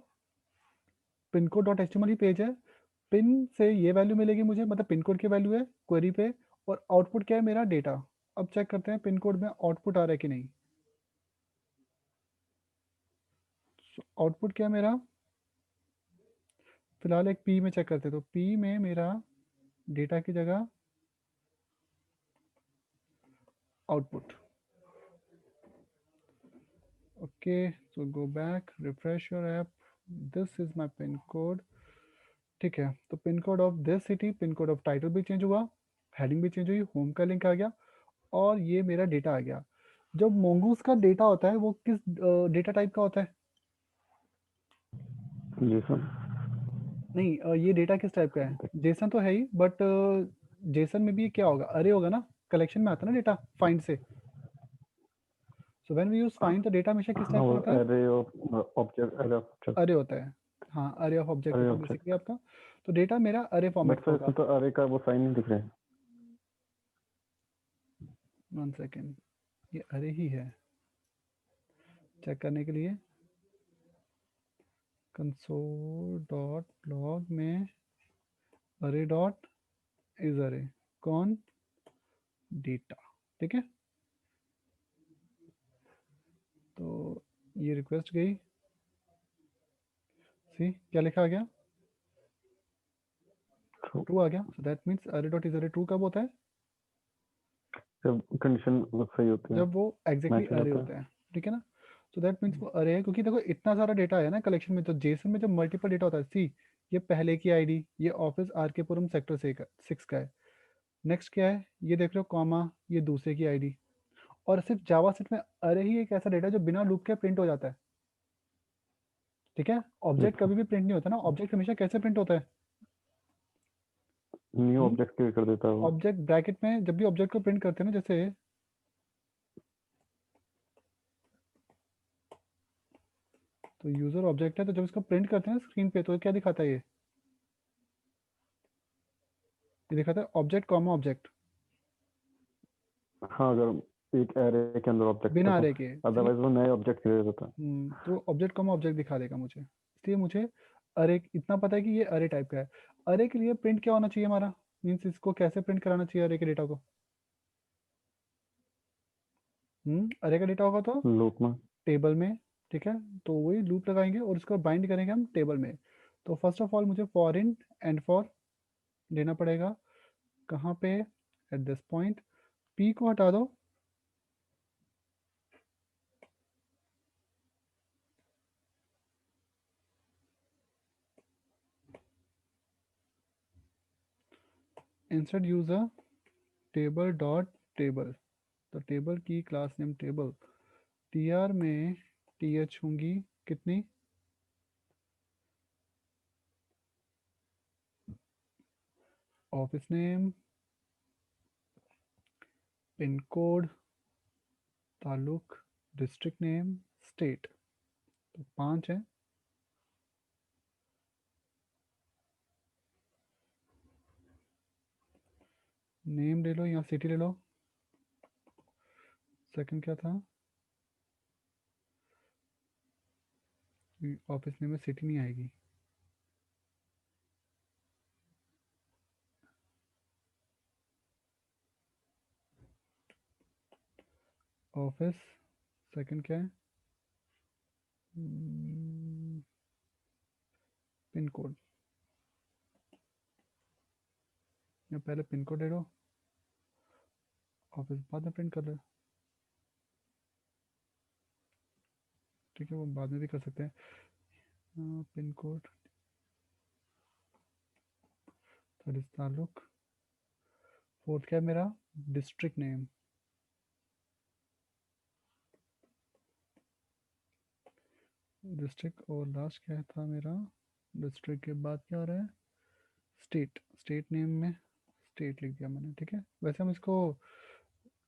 पिन कोड डॉट एचटीएमएल ही पेज है, पिन से ये वैल्यू मिलेगी मुझे, मतलब पिन कोड की वैल्यू है क्वेरी पे, और आउटपुट क्या है मेरा, डेटा। अब चेक करते हैं पिन कोड में आउटपुट आ रहा है कि नहीं। आउटपुट क्या है मेरा, फिलहाल एक पी में चेक करते हैं, तो पी में मेरा डेटा की जगह output. Okay so go back, refresh your app, this is my pin code. ठीक है, तो pin code of this city, pin code of title भी चेंज हुआ, हेडिंग भी चेंज हुई, होम का लिंक आ गया, और ये मेरा डेटा आ गया। जब मोंगूस का डेटा होता है वो किस डेटा टाइप का होता है, जी सर। नहीं ये डेटा किस टाइप का है, जेसन तो है ही, बट जेसन में भी क्या होगा, अरे होगा ना, कलेक्शन में आता है ना डेटा फाइंड से। So when we use find, तो डेटा हमेशा किस हाँ, टाइप का वो होता है, array of object, array of object, array होता है। हाँ अरे ऑफ ऑब्जेक्ट एरे होता है बेसिकली ऑब्जेक्ट। आपका, तो डेटा मेरा अरे फॉर्मेट बट का सर होगा। इसमें तो एरे का वो साइन नहीं दिख रहा है। वन सेकेंड, ये अरे ही है, चेक करने के लिए कंसोल डॉट लॉग में अरे डॉट इज अरे, कौन, डेटा। ठीक है, तो ये रिक्वेस्ट गई, सी क्या लिखा आ गया, तो ट्रू आ गया। सो दैट मीन्स अरे डॉट इज अरे ट्रू कब होता है, जब कंडीशन सही होती है, जब वो एग्जैक्टली मैच हो अरे जाता है। होता है। ठीक है ना, सो दैट मीन्स वो अरे है, क्योंकि देखो इतना सारा डेटा है ना कलेक्शन में, तो जेसन में जब मल्टीपल डेटा होता है, सी ये पहले की आईडी, ये office are K Puram sector 6 का है, नेक्स्ट क्या है, ये देख रहे हो कॉमा, ये दूसरे की आईडी, और सिर्फ जावा सेट में अरे ही एक ऐसा डेटा है जो बिना लूप के प्रिंट हो जाता है। ठीक है। ऑब्जेक्ट कभी भी प्रिंट नहीं होता ना, ऑब्जेक्ट हमेशा कैसे प्रिंट होता है? न्यू ऑब्जेक्ट क्रिएट कर देता है वो। ऑब्जेक्ट ब्रैकेट में जब भी ऑब्जेक्ट को प्रिंट करते हैं ना, जैसे तो यूजर ऑब्जेक्ट है, तो जब इसको प्रिंट करते हैं स्क्रीन पे तो क्या दिखाता है? ये दिखाता है ऑब्जेक्ट कॉमा ऑब्जेक्ट, हाँ, अगर एक एरे के अंदर ऑब्जेक्ट है बिना तो, अरे के। अदरवाइज वो नए ऑब्जेक्ट क्रिएट होता है। तो ऑब्जेक्ट कॉमा ऑब्जेक्ट दिखा देगा मुझे, इसलिए मुझे अरे इतना पता है कि ये अरे टाइप का है। अरे के लिए प्रिंट क्या होना चाहिए हमारा, मीन्स इसको कैसे प्रिंट कराना चाहिए अरे के डेटा को? अरे का डेटा होगा तो लूप में। टेबल में, ठीक है। तो वही लूप लगाएंगे और इसको बाइंड करेंगे हम टेबल में। तो फर्स्ट ऑफ ऑल मुझे फॉर इन एंड फॉर लेना पड़ेगा, कहाँ पे? At this point. पी को हटा दो, insert user table dot table, तो टेबल की क्लास नेम टेबल, टीआर में टीएच होंगी कितनी? ऑफिस नेम, पिन कोड, ताल्लुक, डिस्ट्रिक्ट नेम, स्टेट, तो 5 है। नेम ले लो या सिटी ले लो, सेकंड क्या था? ऑफिस नेम में सिटी नहीं आएगी। ऑफिस, सेकंड क्या है? पिन कोड, या पहले पिन कोड ले लो, ऑफिस बाद में प्रिंट कर लो, ठीक है, वो बाद में भी कर सकते हैं। पिन कोड, थर्ड इज ताल्लुक, फोर्थ क्या है मेरा? डिस्ट्रिक्ट नेम, डिस्ट्रिक्ट, और लास्ट क्या था मेरा? डिस्ट्रिक्ट के बाद क्या हो रहा है? स्टेट, स्टेट नेम में स्टेट लिख दिया मैंने, ठीक है। वैसे हम इसको,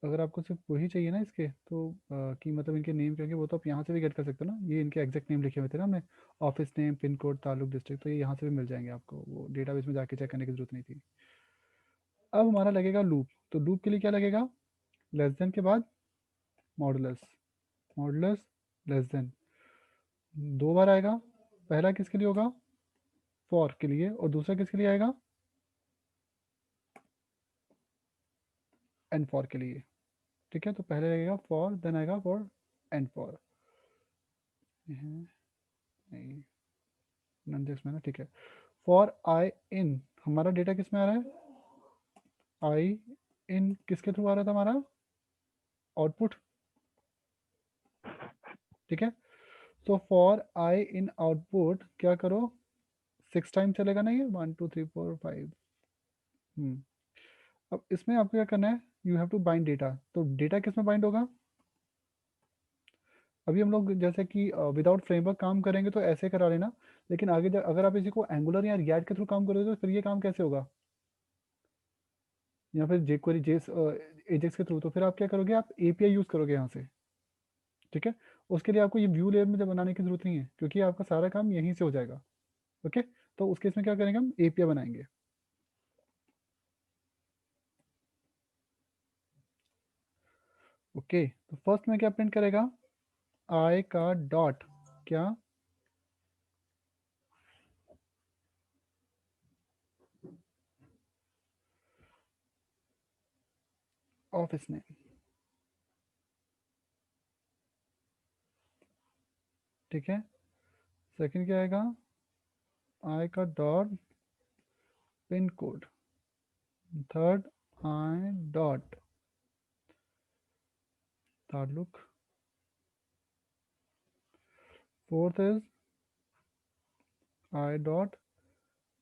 अगर आपको सिर्फ वही चाहिए ना इसके, तो कि मतलब इनके नेम क्या होंगे वो तो आप यहाँ से भी गेट कर सकते हो ना, ये इनके एग्जैक्ट नेम लिखे हुए थे ना हमने, ऑफिस नेम, पिन कोड, ताल्लुक, डिस्ट्रिक्ट, तो ये यहाँ से भी मिल जाएंगे आपको, वो डेटाबेस में जाके चेक करने की जरूरत नहीं थी। अब हमारा लगेगा लूप, तो लूप के लिए क्या लगेगा? लेस देन के बाद मॉडुलस, मॉडुलस लेस देन 2 बार आएगा। पहला किसके लिए होगा? फॉर के लिए, और दूसरा किसके लिए आएगा? एंड फॉर के लिए, ठीक है। तो पहले लगेगा फॉर, देन आएगा फॉर एंड फॉर, नहीं नंजेक्स में ना, ठीक है। फॉर आई इन, हमारा डेटा किस में आ रहा है? आई इन किसके थ्रू आ रहा था हमारा? आउटपुट, ठीक है। तो फॉर आई इन आउटपुट क्या करो, 6 टाइम चलेगा ना ये, 1 2 3 4 5। अब इसमें आपको क्या करना है? You have to bind data, तो डेटा किस में बाइंड होगा? अभी हम लोग जैसे कि विदाउट फ्रेमवर्क काम करेंगे तो ऐसे करा लेना, लेकिन आगे अगर आप इसी को एंगुलर या रिएक्ट के थ्रू काम करोगे तो फिर ये काम कैसे होगा? या फिर जेक्वेरी जेस एजेक्स के थ्रू, तो फिर आप क्या करोगे? आप एपीआई यूज करोगे यहाँ से, ठीक है। उसके लिए आपको ये व्यू लेयर में जब बनाने की जरूरत नहीं है, क्योंकि आपका सारा काम यहीं से हो जाएगा। ओके, तो उस केस में क्या करेंगे? हम एपीआई बनाएंगे। ओके, तो फर्स्ट में क्या प्रिंट करेगा? आई का डॉट क्या? ऑफिस नेम, ठीक है। सेकंड क्या आएगा? आई का dot pin code, third I dot ताल्लुक, fourth is I dot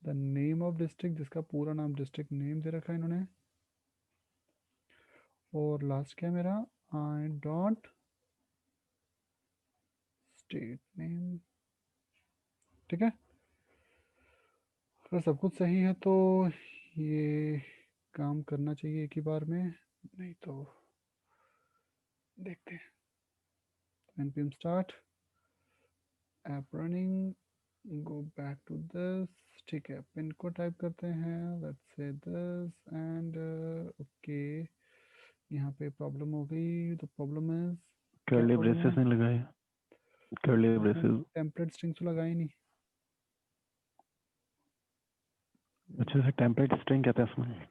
the name of district, जिसका पूरा नाम डिस्ट्रिक्ट नेम दे रखा है इन्होंने, और लास्ट क्या है मेरा? आई डॉट स्टेट नेम, ठीक है, अगर सब कुछ सही है तो ये काम करना चाहिए एक ही बार में, नहीं तो देखते हैं। npm start app running, go back to this। ठीक है, पिन को टाइप करते हैं, let's say this and okay. यहाँ पे प्रॉब्लम हो गई, तो प्रॉब्लम इज, क्या कर्ली प्रॉब्लम है? ब्रेसेस नहीं लगाए, कर्ली मैंने ब्रेसेस। टेम्पलेट स्ट्रिंग तो लगाई नहीं। अच्छा से टेम्पलेट स्ट्रिंग कहते हैं इसमें।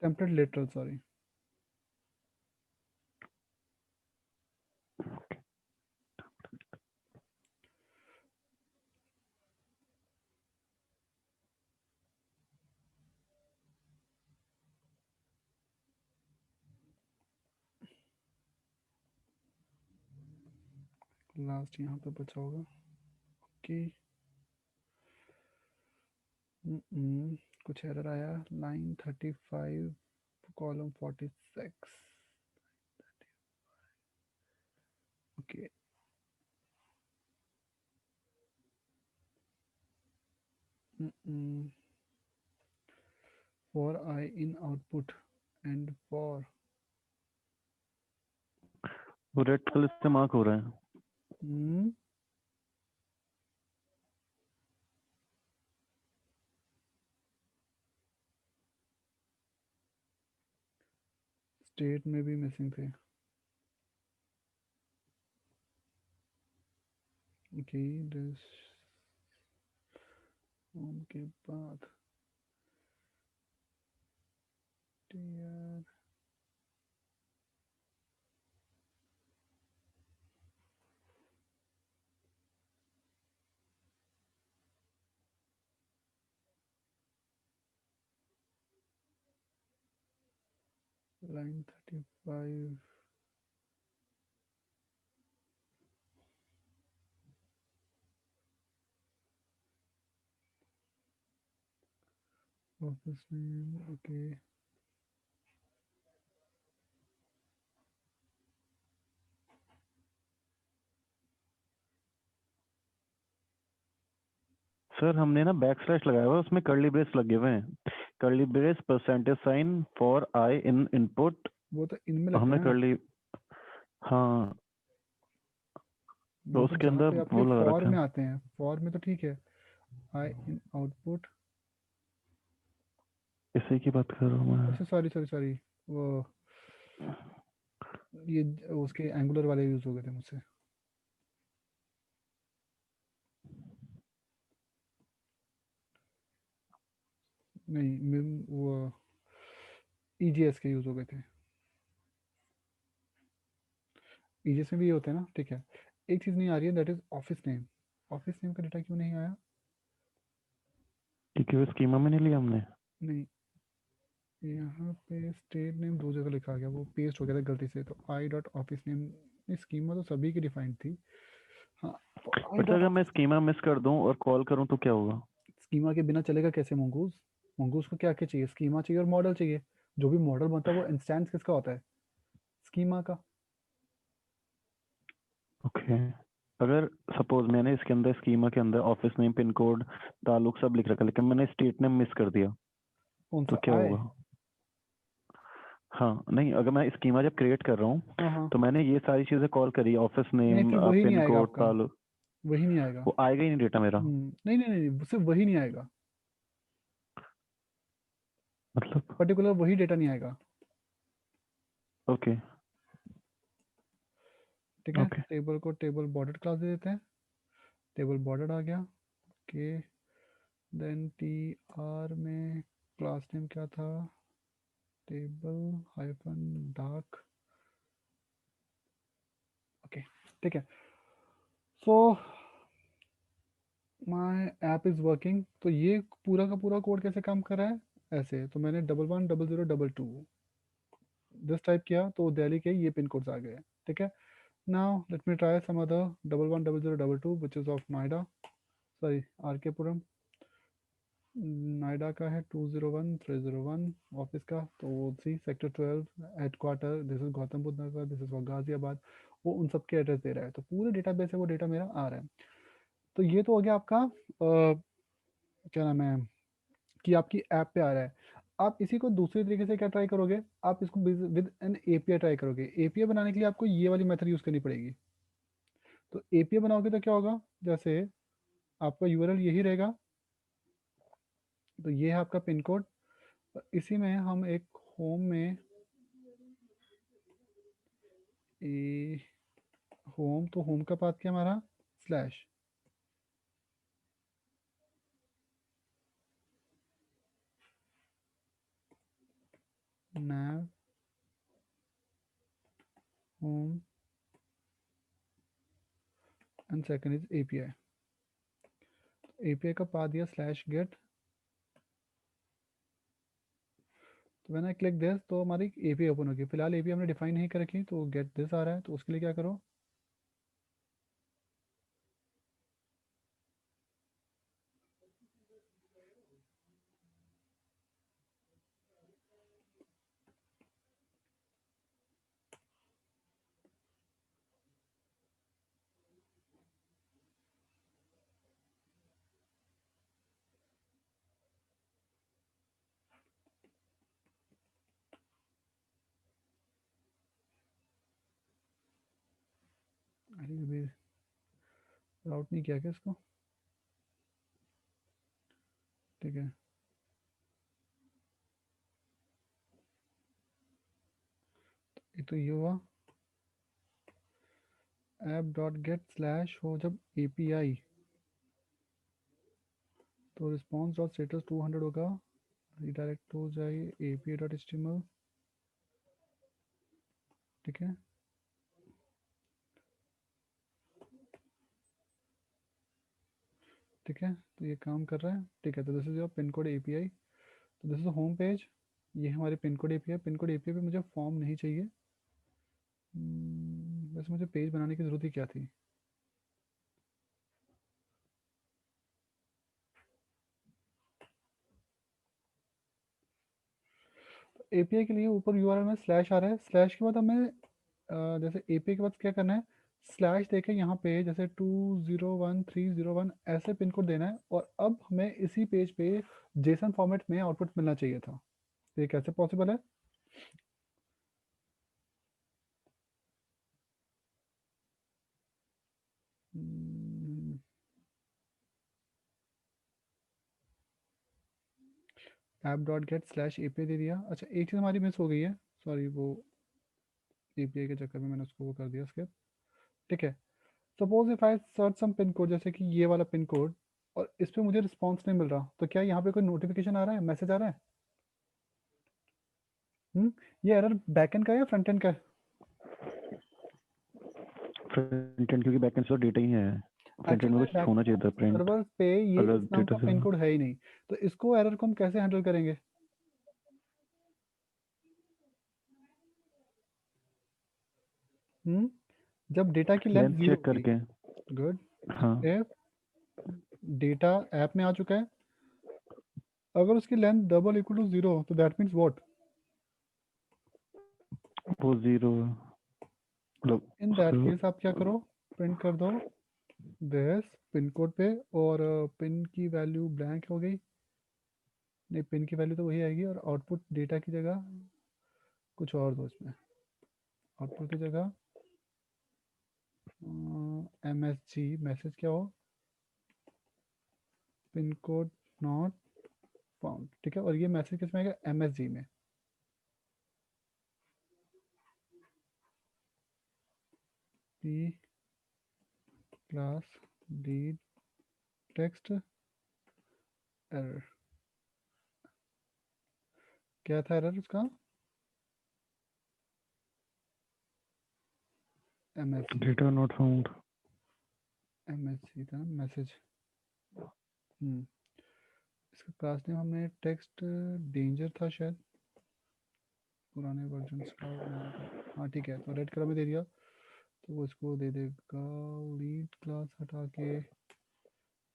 Template literal, sorry. लास्ट यहाँ पे बचा होगा, ओके। कुछ एरर आया, line 35 column 46, okay. For i in output and for वो रेड कलर से मार्क हो रहा है। स्टेट में भी मिसिंग थे, ओके। दिस के बाद यार, line 35, office name, okay. Sir हमने ना बैक स्लैश लगाया हुआ है, उसमें कर्ली ब्रेस लगे हुए हैं, curly brace percentage sign for i in input. वो तो इनमें लगता हमने है ना, कर्ली, हाँ तो मतलब उसके जहाँ अंदर पे आपके वो लगा फॉर रखा में है। आते हैं, फॉर में तो ठीक है, आई इन आउटपुट। इसी की बात कर रहा हूँ मैं। अच्छा सॉरी सॉरी सॉरी, वो ये उसके एंगुलर वाले यूज हो गए थे मुझसे। नहीं वो ईजीएस के यूज हो गए थे, ईजीएस में भी ये होते हैं ना, ठीक है। एक चीज नहीं आ रही है, that is office name. Office name का डेटा क्यों नहीं आया? क्योंकि वो स्कीमा में नहीं लिया हमने। नहीं, यहाँ पे स्टेट नेम दो जगह लिखा गया, वो पेस्ट हो गया था गलती से, तो I dot office name schema तो सभी की डिफाइंड थी। हाँ, तो आई बट सर डॉट अगर मैं ऑफिस, स्कीमा मिस कर दूं और कॉल करूं तो क्या होगा? स्कीमा के बिना चलेगा कैसे मंगूस? मंगूस को क्या क्या चाहिए? स्कीमा चाहिए और मॉडल चाहिए। जो भी मॉडल बनता है वो इंस्टेंस किसका होता है? स्कीमा का। ओके, अगर सपोज मैंने इसके अंदर स्कीमा के अंदर ऑफिस नेम, पिन कोड, ताल्लुक सब लिख रखा, लेकिन मैंने स्टेट नेम मिस कर दिया कौन तो सा क्या आए? होगा? हाँ नहीं, अगर मैं स्कीमा जब क्रिएट कर रहा हूँ हाँ हाँ, तो मैंने ये सारी चीजें कॉल करी, ऑफिस नहीं नेम, फिर वही नहीं पिन आएगा कोड, आपका, ताल्लुक, वही नहीं आएगा। वो आएगा ही नहीं डेटा मेरा। नहीं नहीं नहीं, सिर्फ वही नहीं आएगा, मतलब पर्टिकुलर वही डेटा नहीं आएगा। ओके। ठीक है, ओके टेबल को टेबल बॉर्डर क्लास दे देते हैं, टेबल बॉर्डर आ गया, ओके। देन टी आर में क्लास नेम क्या था? Table hyphen dark, okay. ठीक है, so my app is working. तो ये पूरा का पूरा कोड कैसे काम कर रहा है? ऐसे, तो मैंने 110022 दिस टाइप किया तो दिल्ली के ये पिन कोड्स आ गए, ठीक है। Now let me try some other 110022 which is of Noida, sorry R K Puram. Noida का है 201301 ऑफिस का, तो वो C sector 12 headquarter, this is Gautam Buddh Nagar, this is Ghaziabad. वो उन सबके एड्रेस दे रहा है, तो पूरे डेटाबेस से वो डेटा मेरा आ रहा है। तो ये तो हो गया आपका क्या नाम है कि आपकी ऐप पे आ रहा है। आप इसी को दूसरे तरीके से क्या ट्राई करोगे, आप इसको विद एन एपीआई ट्राई करोगे। एपीआई बनाने के लिए आपको ये वाली मेथड यूज़ करनी पड़ेगी। तो एपीआई बनाओगे तो क्या होगा, जैसे आपका यूआरएल यही रहेगा, तो ये है आपका पिन कोड। इसी में हम एक होम में होम, तो होम का पाथ क्या हमारा slash nav home and second is API. API का पाथ दिया स्लैश गेट, तो व्हेन आई क्लिक दिस तो हमारी एपीआई ओपन होगी। फिलहाल एपीआई हमने डिफाइन नहीं कर रखी, तो गेट दिस आ रहा है, तो उसके लिए क्या करो, अरे अभी राउट नहीं किया क्या इसको, ठीक है। ये तो ये हुआ ऐप डॉट गेट स्लैश हो जब एपीआई, तो रिस्पॉन्स डॉट स्टेटस 200 होगा, रिडायरेक्ट हो जाए एपीआई डॉट एचटीएमएल, ठीक है। ठीक है, तो ये काम कर रहा है, ठीक है। तो this is your pin code API, तो दिस इज होम पेज, ये हमारे pin code API. Pin code API पे मुझे फॉर्म नहीं चाहिए, वैसे मुझे पेज बनाने की ज़रूरत ही क्या थी। एपीआई के लिए ऊपर यूआरएल में स्लैश आ रहा है, स्लैश के बाद हमें जैसे एपीआई के बाद क्या करना है, स्लैश देके यहाँ पे जैसे 201301 ऐसे पिन कोड देना है, और अब हमें इसी पेज पे जेसन फॉर्मेट में आउटपुट मिलना चाहिए था। तो ये कैसे पॉसिबल है, app dot get slash API दे दिया। अच्छा, एक चीज़ हमारी मिस हो गई है, सॉरी, वो एपीआई के चक्कर में मैंने उसको वो कर दिया स्किप, ठीक है। Suppose if I search some pin code, जैसे कि ये वाला पिन कोड, और इस पे मुझे रिस्पॉन्स नहीं मिल रहा, तो क्या यहाँ पे कोई नोटिफिकेशन आ रहा है, मैसेज आ रहा है? ये एरर बैकएंड का है या फ्रंट एंड का है? फ्रंट एंड, क्योंकि बैकएंड से डेटा ही है, फ्रंट एंड में कुछ होना चाहिए था प्रिंट, सर्वर पे ये अगर इस नाम का डेटा से। पिन कोड है ही नहीं, तो इसको एरर को हम कैसे हैंडल करेंगे? हम्म जब डेटा की लेंथ लेंथ जीरो चेक होगी, करके। गुड, हाँ, इफ डेटा ऐप में आ चुका है, अगर उसकी length double equal to zero, तो दैट मीन्स व्हाट, वो जीरो मतलब इन दैट उसको केस आप क्या करो, प्रिंट कर दो दिस पिन कोड पे, और पिन की वैल्यू ब्लैंक हो गई, नहीं पिन की वैल्यू तो वही आएगी, और आउटपुट डेटा की जगह कुछ और दो इसमें, आउटपुट की जगह MSG, मैसेज क्या हो, पिन कोड नॉट फाउंड, ठीक है। और ये मैसेज किस में आएगा, MSG में, P class D text error, क्या था एरर उसका, MSG, data not found. MSG था मैसेज। इसका क्लास नेम हमने टेक्स्ट डेंजर था शायद, पुराने वर्जन का नाम था। हाँ ठीक है, तो रेड कलर में दे दिया, तो वो इसको दे देगा लीड क्लास हटा के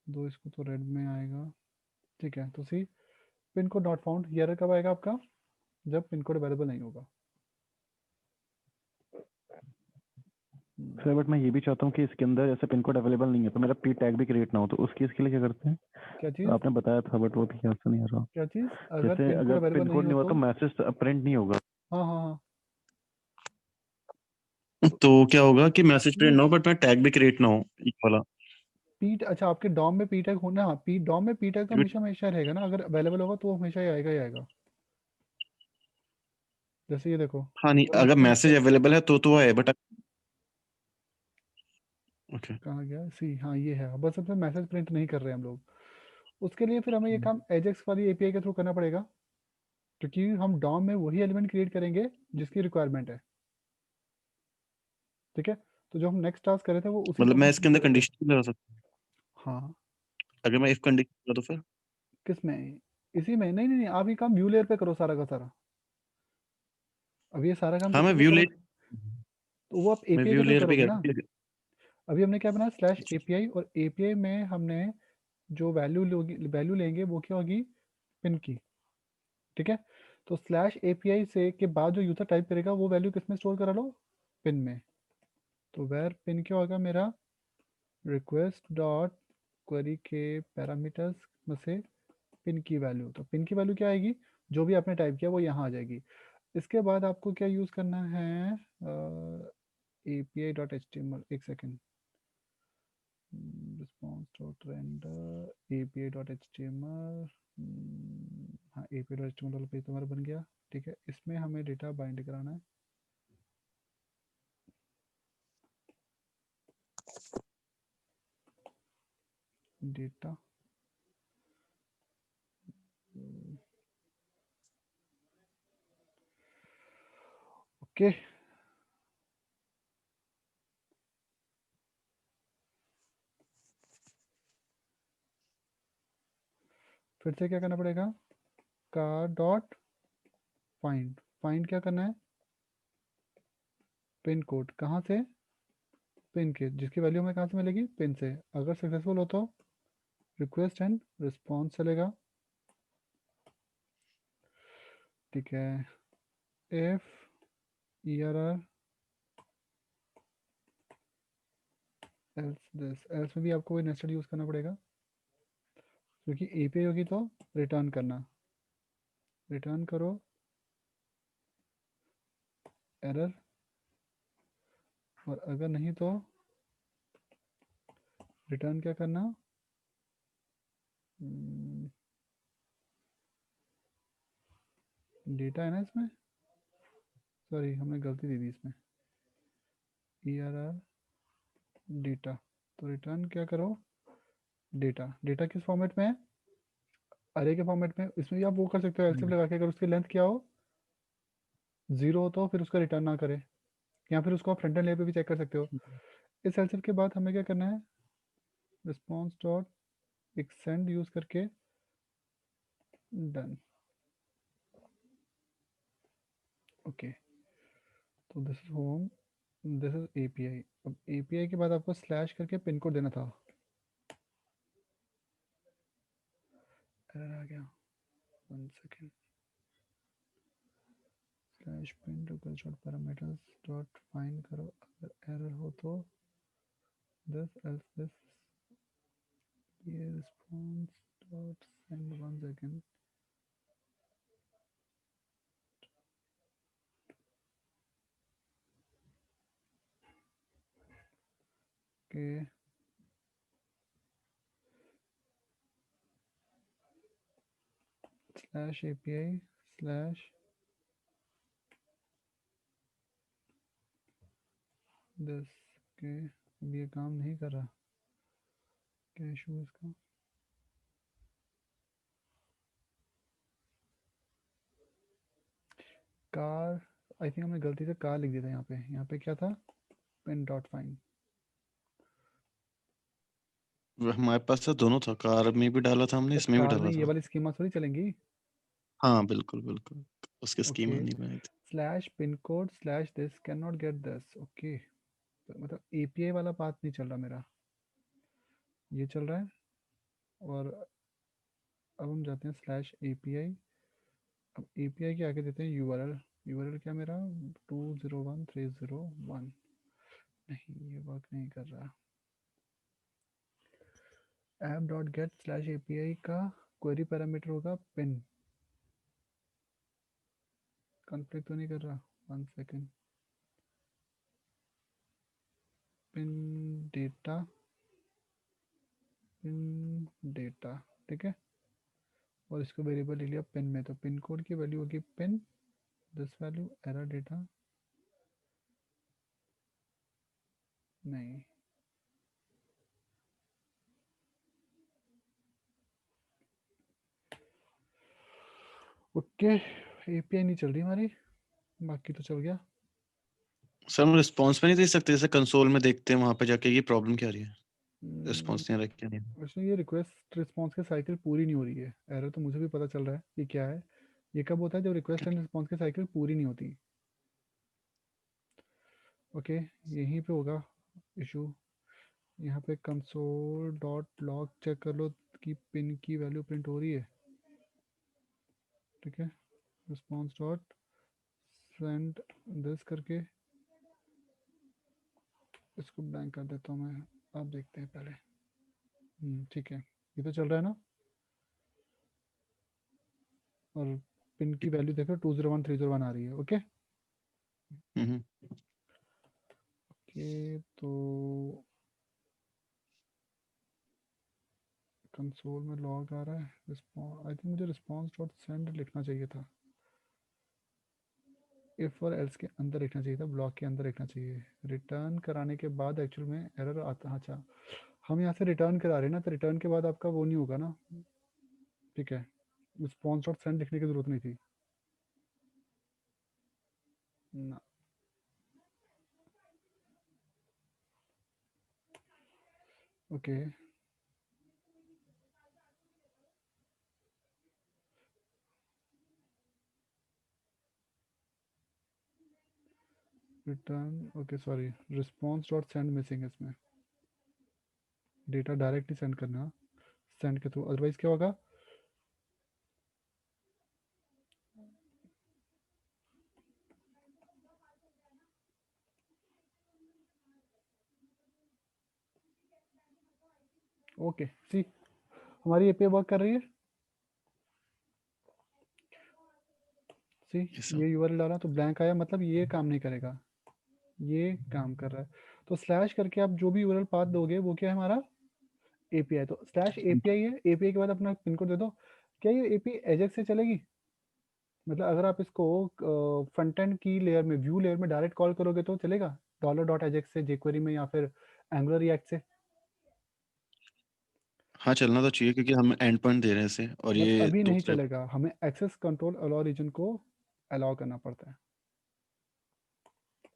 दो, इसको तो रेड में आएगा, ठीक है। तो C pin code not found, ये एरर कब आएगा आपका, जब पिन कोड अवेलेबल नहीं होगा। सर बट मैं ये भी चाहता हूँ कि इसके अंदर ऐसे पिन कोड अवेलेबल नहीं है तो मेरा पी टैग भी क्रिएट ना हो, तो उस केस के लिए क्या करते हैं? क्या चीज़? आपने बताया था बट वो भी याद से नहीं आ रहा। क्या चीज़? अगर जैसे पिन कोड अगर अवेलेबल पिन नहीं कोड हो नहीं हुआ तो? तो मैसेज प्रिंट नहीं होगा। हाँ हाँ हाँ। तो क्या होगा कि मैसेज प्रिंट नहीं, ना हो बट मैं टैग भी क्रिएट ना हो, ये वाला। पी अच्छा आपके डॉम में पी टैग होना, हाँ पी डॉम में पी टैग तो हमेशा हमेशा रहेगा ना, अगर अवेलेबल होगा तो वो हमेशा ही आएगा ही आएगा। जैसे ये देखो, हाँ नहीं, अगर मैं अगर प्रिंट मैसेज अवेलेबल है तो है, बट ओके। कहाँ गया सी, हाँ ये है, बस अब मैसेज प्रिंट नहीं कर रहे हैं हम लोग। उसके लिए फिर हमें ये काम एजेक्स वाली एपीआई के थ्रू करना पड़ेगा, क्योंकि हम डॉम में वही एलिमेंट क्रिएट करेंगे जिसकी रिक्वायरमेंट है। ठीक है, तो जो हम नेक्स्ट टास्क करे थे वो उसी मतलब को मैं इसके कंप्लीट अंदर करेंगे। कंडीशन लगा सकता हूँ? हाँ, अगर मैं इफ कंडीशन तो फिर किस में? इसी में? नहीं नहीं नहीं, आप ये काम व्यू लेयर पे करो सारा का सारा। अब ये सारा काम हाँ किस मैं पे व्यू ले करोगे? तो वो आप मैं एपीआई के व्यू थ्रू लेयर पे करोगे गया ना। अभी हमने क्या बनाया, स्लैश एपीआई, और एपीआई में हमने जो वैल्यू लेंगे वो क्या होगी, पिन की। ठीक है, तो स्लैश एपीआई से के बाद जो यूजर टाइप करेगा वो वैल्यू किस में स्टोर करा लो, पिन में। तो वेर पिन क्या होगा मेरा, रिक्वेस्ट डॉट क्वेरी के पैरामीटर्स में से पिन की वैल्यू। तो पिन की वैल्यू क्या आएगी, जो भी आपने टाइप किया वो यहाँ आ जाएगी। इसके बाद आपको क्या यूज़ करना है, A P I dot H T M L, एक second, response dot render A P I dot H T M L. हाँ, A P I dot H T M L वाला पेज तुम्हारा बन गया। ठीक है, इसमें हमें डेटा बाइंड कराना है। Data okay. फिर से क्या करना पड़ेगा, कार डॉट फाइंड। फाइंड क्या करना है, पिन कोड। कहाँ से? पिन के, जिसकी वैल्यू हमें कहाँ से मिलेगी, पिन से। अगर सक्सेसफुल हो तो रिक्वेस्ट एंड रिस्पॉन्स चलेगा। ठीक है, if ERR else this, else में भी आपको वही नेस्टेड यूज़ करना पड़ेगा, क्योंकि एपीआई होगी तो रिटर्न करना, रिटर्न करो एरर, और अगर नहीं तो रिटर्न क्या करना, डेटा है ना इसमें, सॉरी हमने गलती दे दी इसमें, ERR डेटा। तो रिटर्न क्या करो, डेटा। डेटा किस फॉर्मेट में है, अरे के फॉर्मेट में। इसमें भी आप वो कर सकते हो एलसीफ लगा के, अगर उसकी लेंथ क्या हो, 0 हो तो फिर उसका रिटर्न ना करे, या फिर उसको आप फ्रंट एंड लेयर पे भी चेक कर सकते हो। इस एलसीफ के बाद हमें क्या करना है, रिस्पॉन्स डॉट एक्सटेंड यूज करके डन। ओके, तो this is home, this is API. अब एपीआई के बाद आपको स्लैश करके पिन कोड देना था। एरर आ गया, 1 second. Slash pin request dot parameters dot find करो, अगर एरर हो तो दिस एल्स दिस, ये response dot send, 1 second. Okay, slash API slash this. Okay, अब ये काम नहीं कर रहा, क्या इशू है इसका? कार, आई थिंक हमने गलती से कार लिख दिया था यहाँ पे। यहाँ पे क्या था, पिन डॉट फाइंड। हमारे पास तो दोनों था, कार में भी डाला था हमने, तो इसमें भी कार में डाला ये था। वाली स्कीमा थोड़ी चलेंगी। हाँ बिल्कुल बिल्कुल, उसके स्कीम ओके, नहीं बनाई थी। Slash pin code slash this can not get this. Okay, मतलब एपीआई वाला बात नहीं चल रहा मेरा, ये चल रहा है। और अब हम जाते हैं स्लैश एपीआई। अब एपीआई के आगे देते हैं यूआरएल। यूआरएल क्या मेरा, 201301। नहीं, ये वर्क नहीं कर रहा। app.get/API का क्वेरी पैरामीटर होगा पिन। कॉन्फ्लिक्ट तो नहीं कर रहा? 1 second. Pin data, pin data, ठीक है। और इसको वेरिएबल ले लिया पिन में, तो पिन कोड की वैल्यू होगी pin, this value error data. नहीं, ओके, एपीआई नहीं चल रही हमारी, बाकी तो चल गया। सर हम रिस्पॉन्स पे नहीं दे सकते, जैसे कंसोल में देखते हैं वहां पे जाके ये प्रॉब्लम क्या आ रही है, रिस्पॉन्स नहीं आ रहा क्या नहीं। वैसे ये रिक्वेस्ट रिस्पॉन्स की साइकिल पूरी नहीं हो रही है। एरर तो मुझे भी पता चल रहा है कि क्या है। ये कब होता है? जब रिक्वेस्ट एंड रिस्पॉन्स की साइकिल पूरी नहीं होती। ओके, यहीं पे होगा इशू। यहाँ पे कंसोल डॉट लॉग चेक कर लो कि पिन की वैल्यू प्रिंट हो रही है, ठीक है। रिस्पॉन्स डॉट सेंड दिस करके इसको ब्लैंक कर देता हूँ मैं, आप देखते हैं पहले। ठीक है, ये तो चल रहा है ना। और पिन की वैल्यू देखो 201301 आ रही है। ओके हम्म। ओके, तो कंसोल में लॉग आ रहा है। रिस्पॉन्स, आई थिंक मुझे रिस्पॉन्स डॉट सेंड लिखना चाहिए था। इफ और एल्स के अंदर लिखना चाहिए था, ब्लॉक के अंदर लिखना चाहिए। रिटर्न कराने के बाद एक्चुअल में एरर आता। अच्छा, हम यहाँ से रिटर्न करा रहे हैं ना, तो रिटर्न के बाद आपका वो नहीं होगा ना, ठीक है। रिस्पॉन्स डॉट सेंड लिखने की जरूरत नहीं थी ना। Okay, return, okay sorry, response dot send missing है इसमें। डेटा डायरेक्टली सेंड करना, सेंड के थ्रू, अदरवाइज क्या होगा? ओके सी, हमारी एपीआई वर्क कर रही है। सी, Yes, sir. ये यूआरएल डाला तो ब्लैंक आया, मतलब ये काम नहीं करेगा, ये काम कर रहा है। तो स्लैश करके आप जो भी यूआरएल पाथ दोगे वो क्या है हमारा? एपीआई। तो स्लैश एपीआई है, एपीआई के बाद अपना पिन कोड दे दो। क्या ये एपीआई एजेक्स से चलेगी? मतलब अगर आप इसको फ्रंट एंड की लेयर में, व्यू लेयर में डायरेक्ट कॉल करोगे तो चलेगा? $.ajax से jQuery में या फिर एंगुलर रिएक्ट से? हाँ चलना तो चाहिए क्योंकि हम एंड पॉइंट दे रहे हैं इसे, और बट ये अभी नहीं दूसरे। चलेगा, हमें एक्सेस कंट्रोल अलाउ रीजन को अलाउ करना पड़ता है,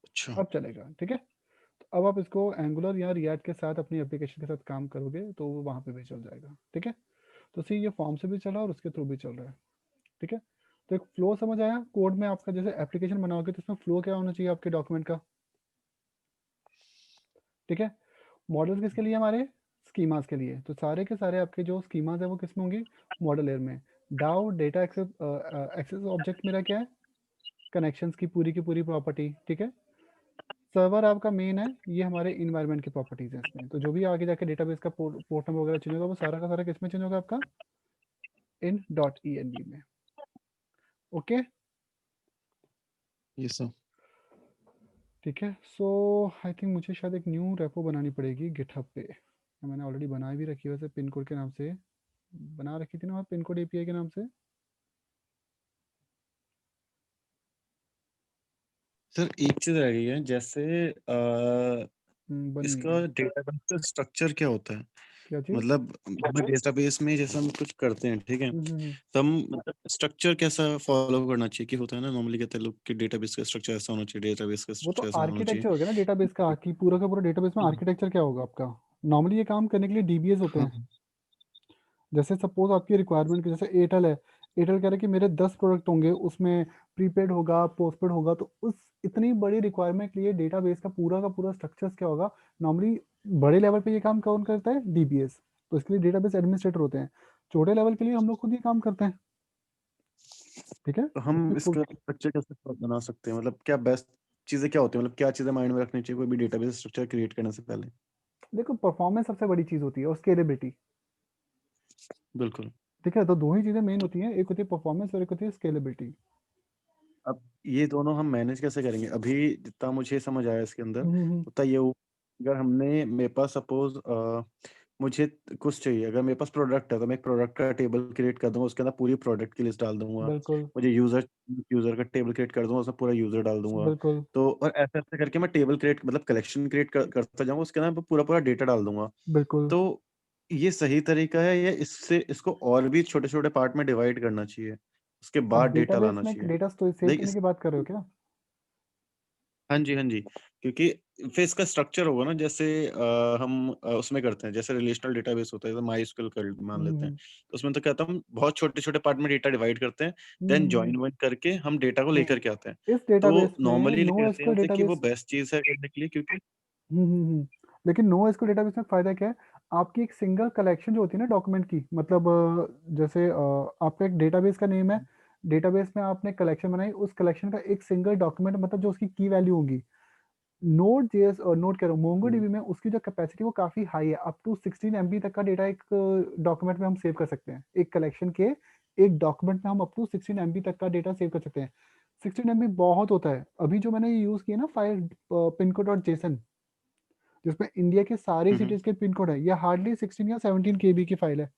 अच्छा। अब चलेगा, ठीक है। तो अब आप इसको एंगुलर या रिएक्ट के साथ अपनी एप्लीकेशन के साथ काम करोगे तो वो वहाँ पे भी चल जाएगा, ठीक है। तो सी, ये फॉर्म से भी चला और उसके थ्रू भी चल रहा है, ठीक है। तो एक फ्लो समझ आया कोड में आपका? जैसे एप्लीकेशन बनाओगे तो इसमें फ्लो क्या होना चाहिए आपके डॉक्यूमेंट का, ठीक है। मॉडल्स किसके लिए? हमारे स्कीमास के लिए। तो सारे के सारे आपके जो स्कीमास है वो किस में होंगे? मॉडल लेयर में। डाउ डेटा एक्सेस, एक्सेस ऑब्जेक्ट मेरा क्या है? कनेक्शंस की पूरी प्रॉपर्टी, ठीक है। सर्वर आपका मेन है, ये हमारे इन्वायरमेंट की प्रॉपर्टीज है इसमें। तो जो भी आगे जाके डेटाबेस का पोर्ट नंबर वगैरह चेंज होगा वो सारा का सारा किस में चेंज होगा? आपका in dot E N V में। ओके, ये सब ठीक है। सो आई थिंक मुझे शायद एक न्यू रेपो बनानी पड़ेगी गिटहब पे। मैंने ऑलरेडी बना भी रखी है वैसे, पिन कोड के नाम से बना रखी थी ना, पिन कोड एपीआई के नाम से। सर एक चीज रह गई है, जैसे बनी इसका है। डेटाबेस का स्ट्रक्चर क्या होता है। क्या चीज़? मतलब हमें डेटाबेस में जैसे हम कुछ करते हैं, ठीक है, हम्म। तो हम मतलब स्ट्रक्चर कैसा फॉलो करना चाहिए, कि होता है ना नॉर्मली कहते हैं लोग कि डेटाबेस का स्ट्रक्चर ऐसा होना चाहिए, डेटाबेस का वो तो स्ट्रक्चर ऐसा होना चाहिए। आर्किटेक्चर हो गया ना डेटाबेस का, कि पूरा का पूरा डेटाबेस में आर्किटेक्चर क्या होगा आपका? नॉर्मली ये काम करने के लिए डीबीएस होते हैं। हाँ। जैसे सपोज आपकी रिक्वायरमेंट की, जैसे एयरटेल है, एयरटेल कह रहा है कि मेरे 10 प्रोडक्ट होंगे, उसमें प्रीपेड होगा, पोस्टपेड होगा, तो उस इतनी बड़ी रिक्वायरमेंट के लिए डेटाबेस का पूरा स्ट्रक्चर्स क्या होगा? नॉर्मली बड़े लेवल पे ये काम कौन करता है? डीबीएस। तो इसके लिए डेटाबेस एडमिनिस्ट्रेटर होते हैं। छोटे लेवल के लिए हम लोग खुद ही काम करते हैं, ठीक है। तो हम इसमें इसका स्ट्रक्चर कैसे बना सकते हैं, मतलब क्या बेस्ट चीजें क्या होती है, मतलब क्या चीजें माइंड में रखनी चाहिए कोई भी डेटाबेस स्ट्रक्चर क्रिएट करने से पहले? देखो परफॉर्मेंस सबसे बड़ी चीज होती है और स्केलेबिलिटी। बिल्कुल। ठीक है, तो दो ही चीजें मेन तो होती हैं, एक होती है परफॉर्मेंस और एक होती है स्केलेबिलिटी। अब ये दोनों हम मैनेज कैसे करेंगे? अभी जितना मुझे समझ आया इसके अंदर, हम्म। उतना ये अगर हमने मेरे पास सपोज मुझे कुछ चाहिए, अगर मेरे पास प्रोडक्ट है तो मैं एक प्रोडक्ट का टेबल क्रिएट कर दूंगा, उसके अंदर पूरी प्रोडक्ट की लिस्ट डाल दूंगा। बिल्कुल मुझे यूजर का टेबल क्रिएट कर दूंगा, उसमें पूरा यूजर डाल दूंगा। बिल्कुल तो और ऐसे ऐसे करके मैं टेबल क्रिएट मतलब कलेक्शन क्रिएट करता जाऊंगा, उसके अंदर पूरा पूरा डेटा डाल दूंगा। बिल्कुल। तो ये सही तरीका है या इससे इसको और भी छोटे छोटे पार्ट में डिवाइड करना चाहिए, उसके आप बाद डेटा डेटाबेस लाना में चाहिए? डेटा सेव लाइक करने की बात कर रहे हो क्या? हाँ जी, हाँ जी। क्योंकि फिर इसका स्ट्रक्चर होगा ना, जैसे हम उसमें करते हैं, जैसे रिलेशनल डेटाबेस होता है, जैसे माइस्क्यूएल कर मान लेते हैं। हम्म तो उसमें तो क्या होता है, हम बहुत छोटे-छोटे पार्ट में डेटा डिवाइड करते हैं, देन हम्म। जॉइन वॉइन करके हम डेटा को लेकर नहीं, के आते हैं। इस तो डेटाबेस में नॉर्मली नो कहते एसक्यूएल हैं कि वो डेटाबेस। बेस्ट चीज़ है करने के लिए, क्योंकि लेकिन नो एसक्यूएल डेटाबेस में फायदा क्या है? आपकी एक सिंगल कलेक्शन जो होती है ना डॉक्यूमेंट की, मतलब जैसे आपका एक डेटाबेस का नेम है, डेटाबेस में आपने कलेक्शन बनाई, उस कलेक्शन का एक सिंगल डॉक्यूमेंट, मतलब जो उसकी की वैल्यू होगी। नोड जेएस और नोड कह रहा हूँ, मोंगोडीबी में उसकी जो कैपेसिटी वो काफ़ी हाई है, अप टू 16 MB तक का डेटा एक डॉक्यूमेंट में हम सेव कर सकते हैं। एक कलेक्शन के एक डॉक्यूमेंट में हम अप टू 16 MB तक का डेटा सेव कर सकते हैं। 16 MB बहुत होता है। अभी जो मैंने ये यूज़ किया ना फाइल पिनकोड डॉट जेसन, जिसमें इंडिया के सारे हुँ, हुँ। सिटीज के पिन कोड है, ये हार्डली 16 या 17 KB की फाइल है।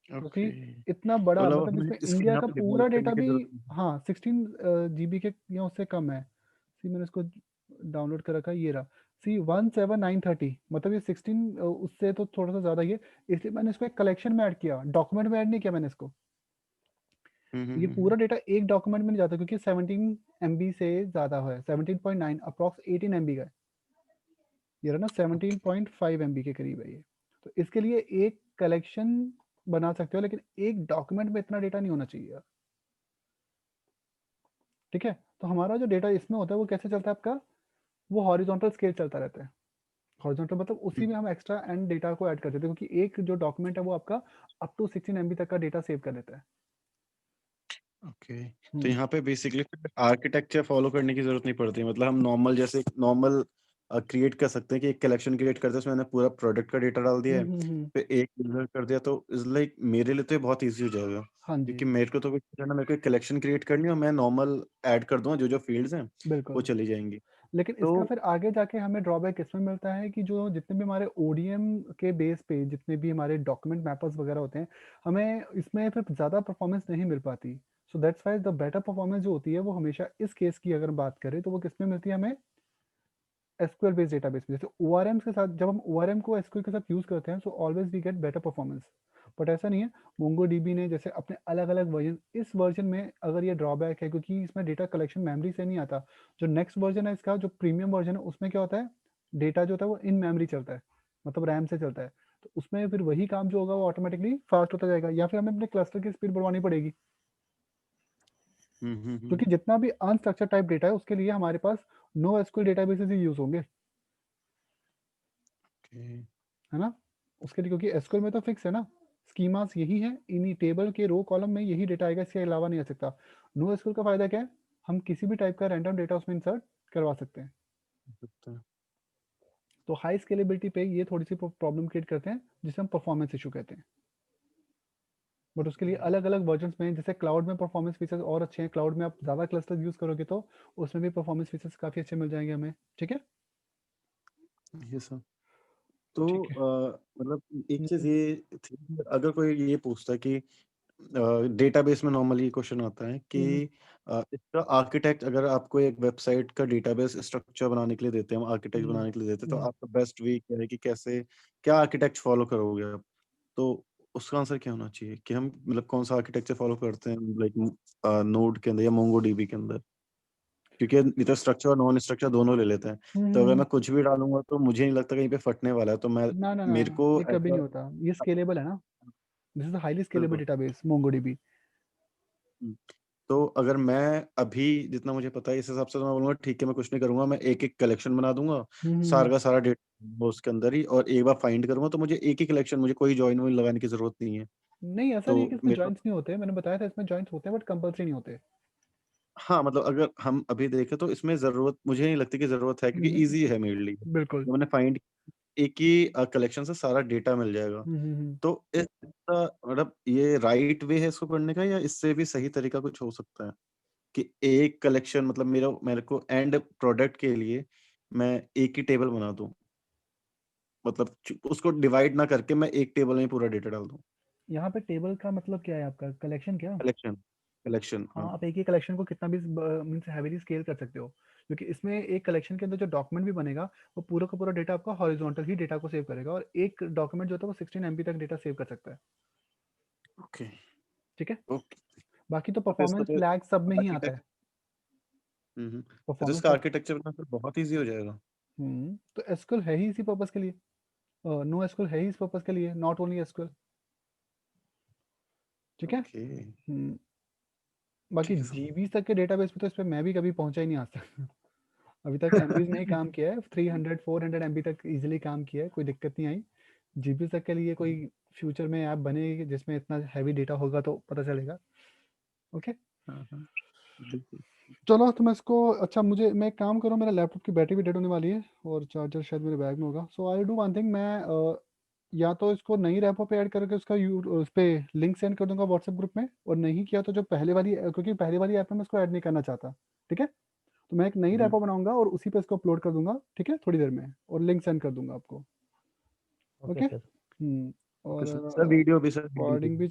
क्योंकि ओके। इतना बड़ा, मतलब मतलब हमें इसमें इसको इंडिया यहाँ का पे पूरा डेवलप करने डेटा की भी, ज़रूरत नहीं है। हाँ 16 GB के या उससे कम है। सी मैंने इसको डाउनलोड कर रखा है, ये रहा। सी 17930, मतलब ये 16 उससे तो थोड़ा सा ज़्यादा ही है। इसलिए मैंने इसको एक कलेक्शन में ऐड किया, डॉक्यूमेंट में ऐड नहीं किया मैंने इसको। हुँ, हुँ, ये हुँ, पूरा डेटा एक डॉक्यूमेंट में नहीं जाता, क्योंकि 17 MB से ज़्यादा है, 17.9 अप्रॉक्स 18 MB का है। ये रहा ना, ओके। 17.5 MB के करीब है ये। तो इसके लिए एक कलेक्शन बना सकते हो, लेकिन एक डॉक्यूमेंट में इतना डेटा नहीं होना चाहिए यार। ठीक है, तो हमारा जो डेटा इसमें होता है वो कैसे चलता है आपका, वो हॉरिजॉन्टल स्केल चलता रहता है। हॉरिजॉन्टल मतलब उसी हुँ, में हम एक्स्ट्रा एंड डेटा को ऐड कर देते हैं, क्योंकि एक जो डॉक्यूमेंट है वो आपका अप टू 16 MB तक का डेटा सेव कर देता है। ओके। तो हम्म, यहाँ पे बेसिकली आर्किटेक्चर फॉलो करने की ज़रूरत नहीं पड़ती, मतलब हम नॉर्मल जैसे नॉर्मल क्रिएट कर सकते हैं कि एक कलेक्शन क्रिएट करते हैं, उसमें मैंने पूरा प्रोडक्ट का डेटा डाल दिया है, फिर एक यूज़र कर दिया, तो इज़ लाइक मेरे लिए तो ये बहुत ईज़ी हो जाएगा। हाँ जी, क्योंकि मेरे को तो कुछ करना, मेरे को एक कलेक्शन क्रिएट करनी है और मैं नॉर्मल ऐड कर दूँगा, जो-जो फ़ील्ड्स हैं, वो बिल्कुल। चली जाएँगी। लेकिन इसका तो फिर आगे जाके हमें ड्रॉबैक इसमें मिलता है कि जो जितने भी हमारे ओडीएम के बेस पे जितने भी हमारे डॉक्यूमेंट मैपर्स वगैरह होते हैं, हमें इसमें फिर ज़्यादा परफॉर्मेंस नहीं मिल पाती। So that's why the better performance जो होती है वो हमेशा इस केस की अगर बात करें तो वो किसमें मिलती है हमें, एसक्यूएल बेस्ड डेटाबेस में। जैसे ओआरएम के साथ, जब हम ओआरएम को एसक्यूएल के साथ यूज़ करते हैं, so always we get better performance. But ऐसा नहीं है, मोंगोडीबी ने जैसे अपने अलग अलग वर्जन, इस वर्जन में अगर ये ड्रॉबैक है क्योंकि इसमें डेटा कलेक्शन मेमोरी से नहीं आता। जो नेक्स्ट वर्जन है इसका, जो प्रीमियम वर्जन है, उसमें क्या होता है, डेटा जो होता है वो इन मेमोरी चलता है, मतलब रैम से चलता है। तो उसमें फिर वही काम जो होगा वो ऑटोमेटिकली फास्ट होता जाएगा, या फिर हमें अपने क्लस्टर की स्पीड बढ़वानी पड़ेगी। हुँ, हुँ, हुँ। क्योंकि जितना भी अनस्ट्रक्चर टाइप डेटा है उसके लिए हमारे पास नो एसक्यूएल डेटाबेसेस ही यूज होंगे, ओके। है ना। उसके लिए क्योंकि एसक्यूएल में तो फिक्स है ना, स्कीमास यही है, इन्हीं टेबल के रो कॉलम में यही डेटा आएगा, इसके अलावा नहीं आ सकता। नो एसक्यूएल का फायदा क्या है, हम किसी भी टाइप का रैंडम डेटा उसमें इंसर्ट करवा सकते हैं। हो सकता है। तो हाई स्केलेबिलिटी पे ये थोड़ी सी प्रॉब्लम क्रिएट करते हैं, जिसे हम परफॉर्मेंस इशू कहते हैं। बट उसके लिए अलग अलग वर्जन में, जैसे क्लाउड में परफॉर्मेंस फीचर्स और अच्छे हैं, क्लाउड में आप ज़्यादा क्लस्टर यूज़ करोगे तो उसमें भी परफॉर्मेंस फीचर्स काफ़ी अच्छे मिल जाएंगे हमें। ठीक है। ये सब तो ठीक है। मतलब एक चीज़ हम्म ये थी कि अगर कोई ये पूछता है कि डेटाबेस में नॉर्मली क्वेश्चन आता है कि हम्म इसका आर्किटेक्ट, अगर आपको एक वेबसाइट का डेटाबेस स्ट्रक्चर बनाने के लिए देते हैं, हम आर्किटेक्ट हम्म बनाने के लिए देते हैं, तो हम्म। आपका बेस्ट वे क्या है कि कैसे क्या आर्किटेक्ट फॉलो करोगे आप? तो उसका आंसर क्या होना चाहिए कि हम मतलब कौन सा आर्किटेक्चर फॉलो करते हैं, लाइक नोड के अंदर या मोंगोडीबी के अंदर? क्योंकि ये तो स्ट्रक्चर और नॉन स्ट्रक्चर दोनों ले लेते हैं। तो अगर हम्म। मैं कुछ भी डालूँगा तो मुझे नहीं लगता कहीं पे फटने वाला है, तो मैं ना ना ना, मेरे को ये कभी ऐसा नहीं होता, ये स्केलेबल है ना। दिस इज हाईली स्केलेबल बिल्कुल। Database MongoDB. हुँ। तो अगर मैं अभी जितना मुझे पता है इस हिसाब से, तो मैं बोलूँगा ठीक है, मैं कुछ नहीं करूँगा, मैं एक-एक कलेक्शन बना दूँगा, सारा हम्म। का सारा डेटा उसके अंदर ही, और एक बार फाइंड करूँगा तो मुझे एक ही कलेक्शन, मुझे कोई जॉइन-वॉइन लगाने की ज़रूरत नहीं है। नहीं, ऐसा नहीं है कि तो इसमें मेरे पास जॉइंट्स नहीं होते, मैंने बताया था इसमें जॉइंट्स होते हैं बट कंपल्सरी नहीं होते। हाँ, मतलब अगर हम अभी देखें तो इसमें ज़रूरत मुझे नहीं लगती कि ज़रूरत है, क्योंकि हम्म, ईज़ी है मेरे लिए। बिल्कुल। जब मैंने फाइंड एक ही कलेक्शन से सारा डेटा मिल जाएगा। हम्म। तो इसका मतलब ये राइट वे है इसको करने का, या इससे भी सही तरीका कुछ हो सकता है? कि एक कलेक्शन मतलब मेरे को एंड प्रोडक्ट के लिए मैं एक ही टेबल बना दूँ। मतलब उसको डिवाइड ना करके मैं एक टेबल में पूरा डेटा डाल दूँ। यहाँ पे टेबल का मतलब क्या है आपका, कलेक्शन क्या? कलेक्शन कलेक्शन हाँ, हाँ। आप एक ही कलेक्शन को कितना भी मीन्स हैवीली स्केल कर सकते हो, क्योंकि इसमें एक कलेक्शन के अंदर जो डॉक्यूमेंट भी बनेगा वो पूरा का पूरा डेटा आपका हॉरिजॉन्टल ही डेटा को सेव करेगा, और एक डॉक्यूमेंट जो होता है वो 16 MB तक डेटा सेव कर सकता है। ओके, ठीक है। ओके। बाकी तो तो फिर इसका परफॉर्मेंस तो लैग सब में ही आता है। आर्किटेक्ट फिर परफॉर्मेंस इसका लैग। आर्किटेक्चर बनाना फिर बहुत ईज़ी हो जाएगा। तो एसक्यूएल है ही इसी पर्पस के लिए, नो एसक्यूएल है ही इस पर्पस के लिए, नॉट ओनली एसक्यूएल। ठीक है। ओके, हम्म, बाकी ठीक है सर। जीबी तक के डेटाबेस पे तो इस पे मैं भी कभी पहुंचा ही नहीं आज तक। अभी तक एमबीज में ही काम किया है, 300-400 MB तक इजीली काम किया है, कोई दिक्कत नहीं आई। जीबी तक के लिए कोई फ्यूचर में ऐप बनेगी जिसमें इतना हैवी डेटा होगा तो पता चलेगा। ओके। हाँ, हाँ, बिल्कुल। चलो तो मैं इसको, अच्छा मुझे, मैं एक काम करूँ, मेरा लैपटॉप की बैटरी भी डेड होने वाली है और चार्जर शायद मेरे बैग में होगा, सो आई डू वन थिंग, मैं या तो इसको नई रैपो पे ऐड करके उसका उस पे लिंक सेंड कर दूंगा व्हाट्सएप ग्रुप में, और नहीं किया तो जो पहले वाली, क्योंकि पहले वाली ऐप में मैं इसको ऐड नहीं करना चाहता। ठीक है। तो मैं एक नई हुँ, रैपो बनाऊंगा और उसी पे इसको अपलोड कर दूंगा, ठीक है, थोड़ी देर में, और लिंक सेंड कर दूंगा आपको। Okay okay. सर। और ओके सर। सर वीडियो भी, सर वीडियो रिकॉर्डिंग भी। भी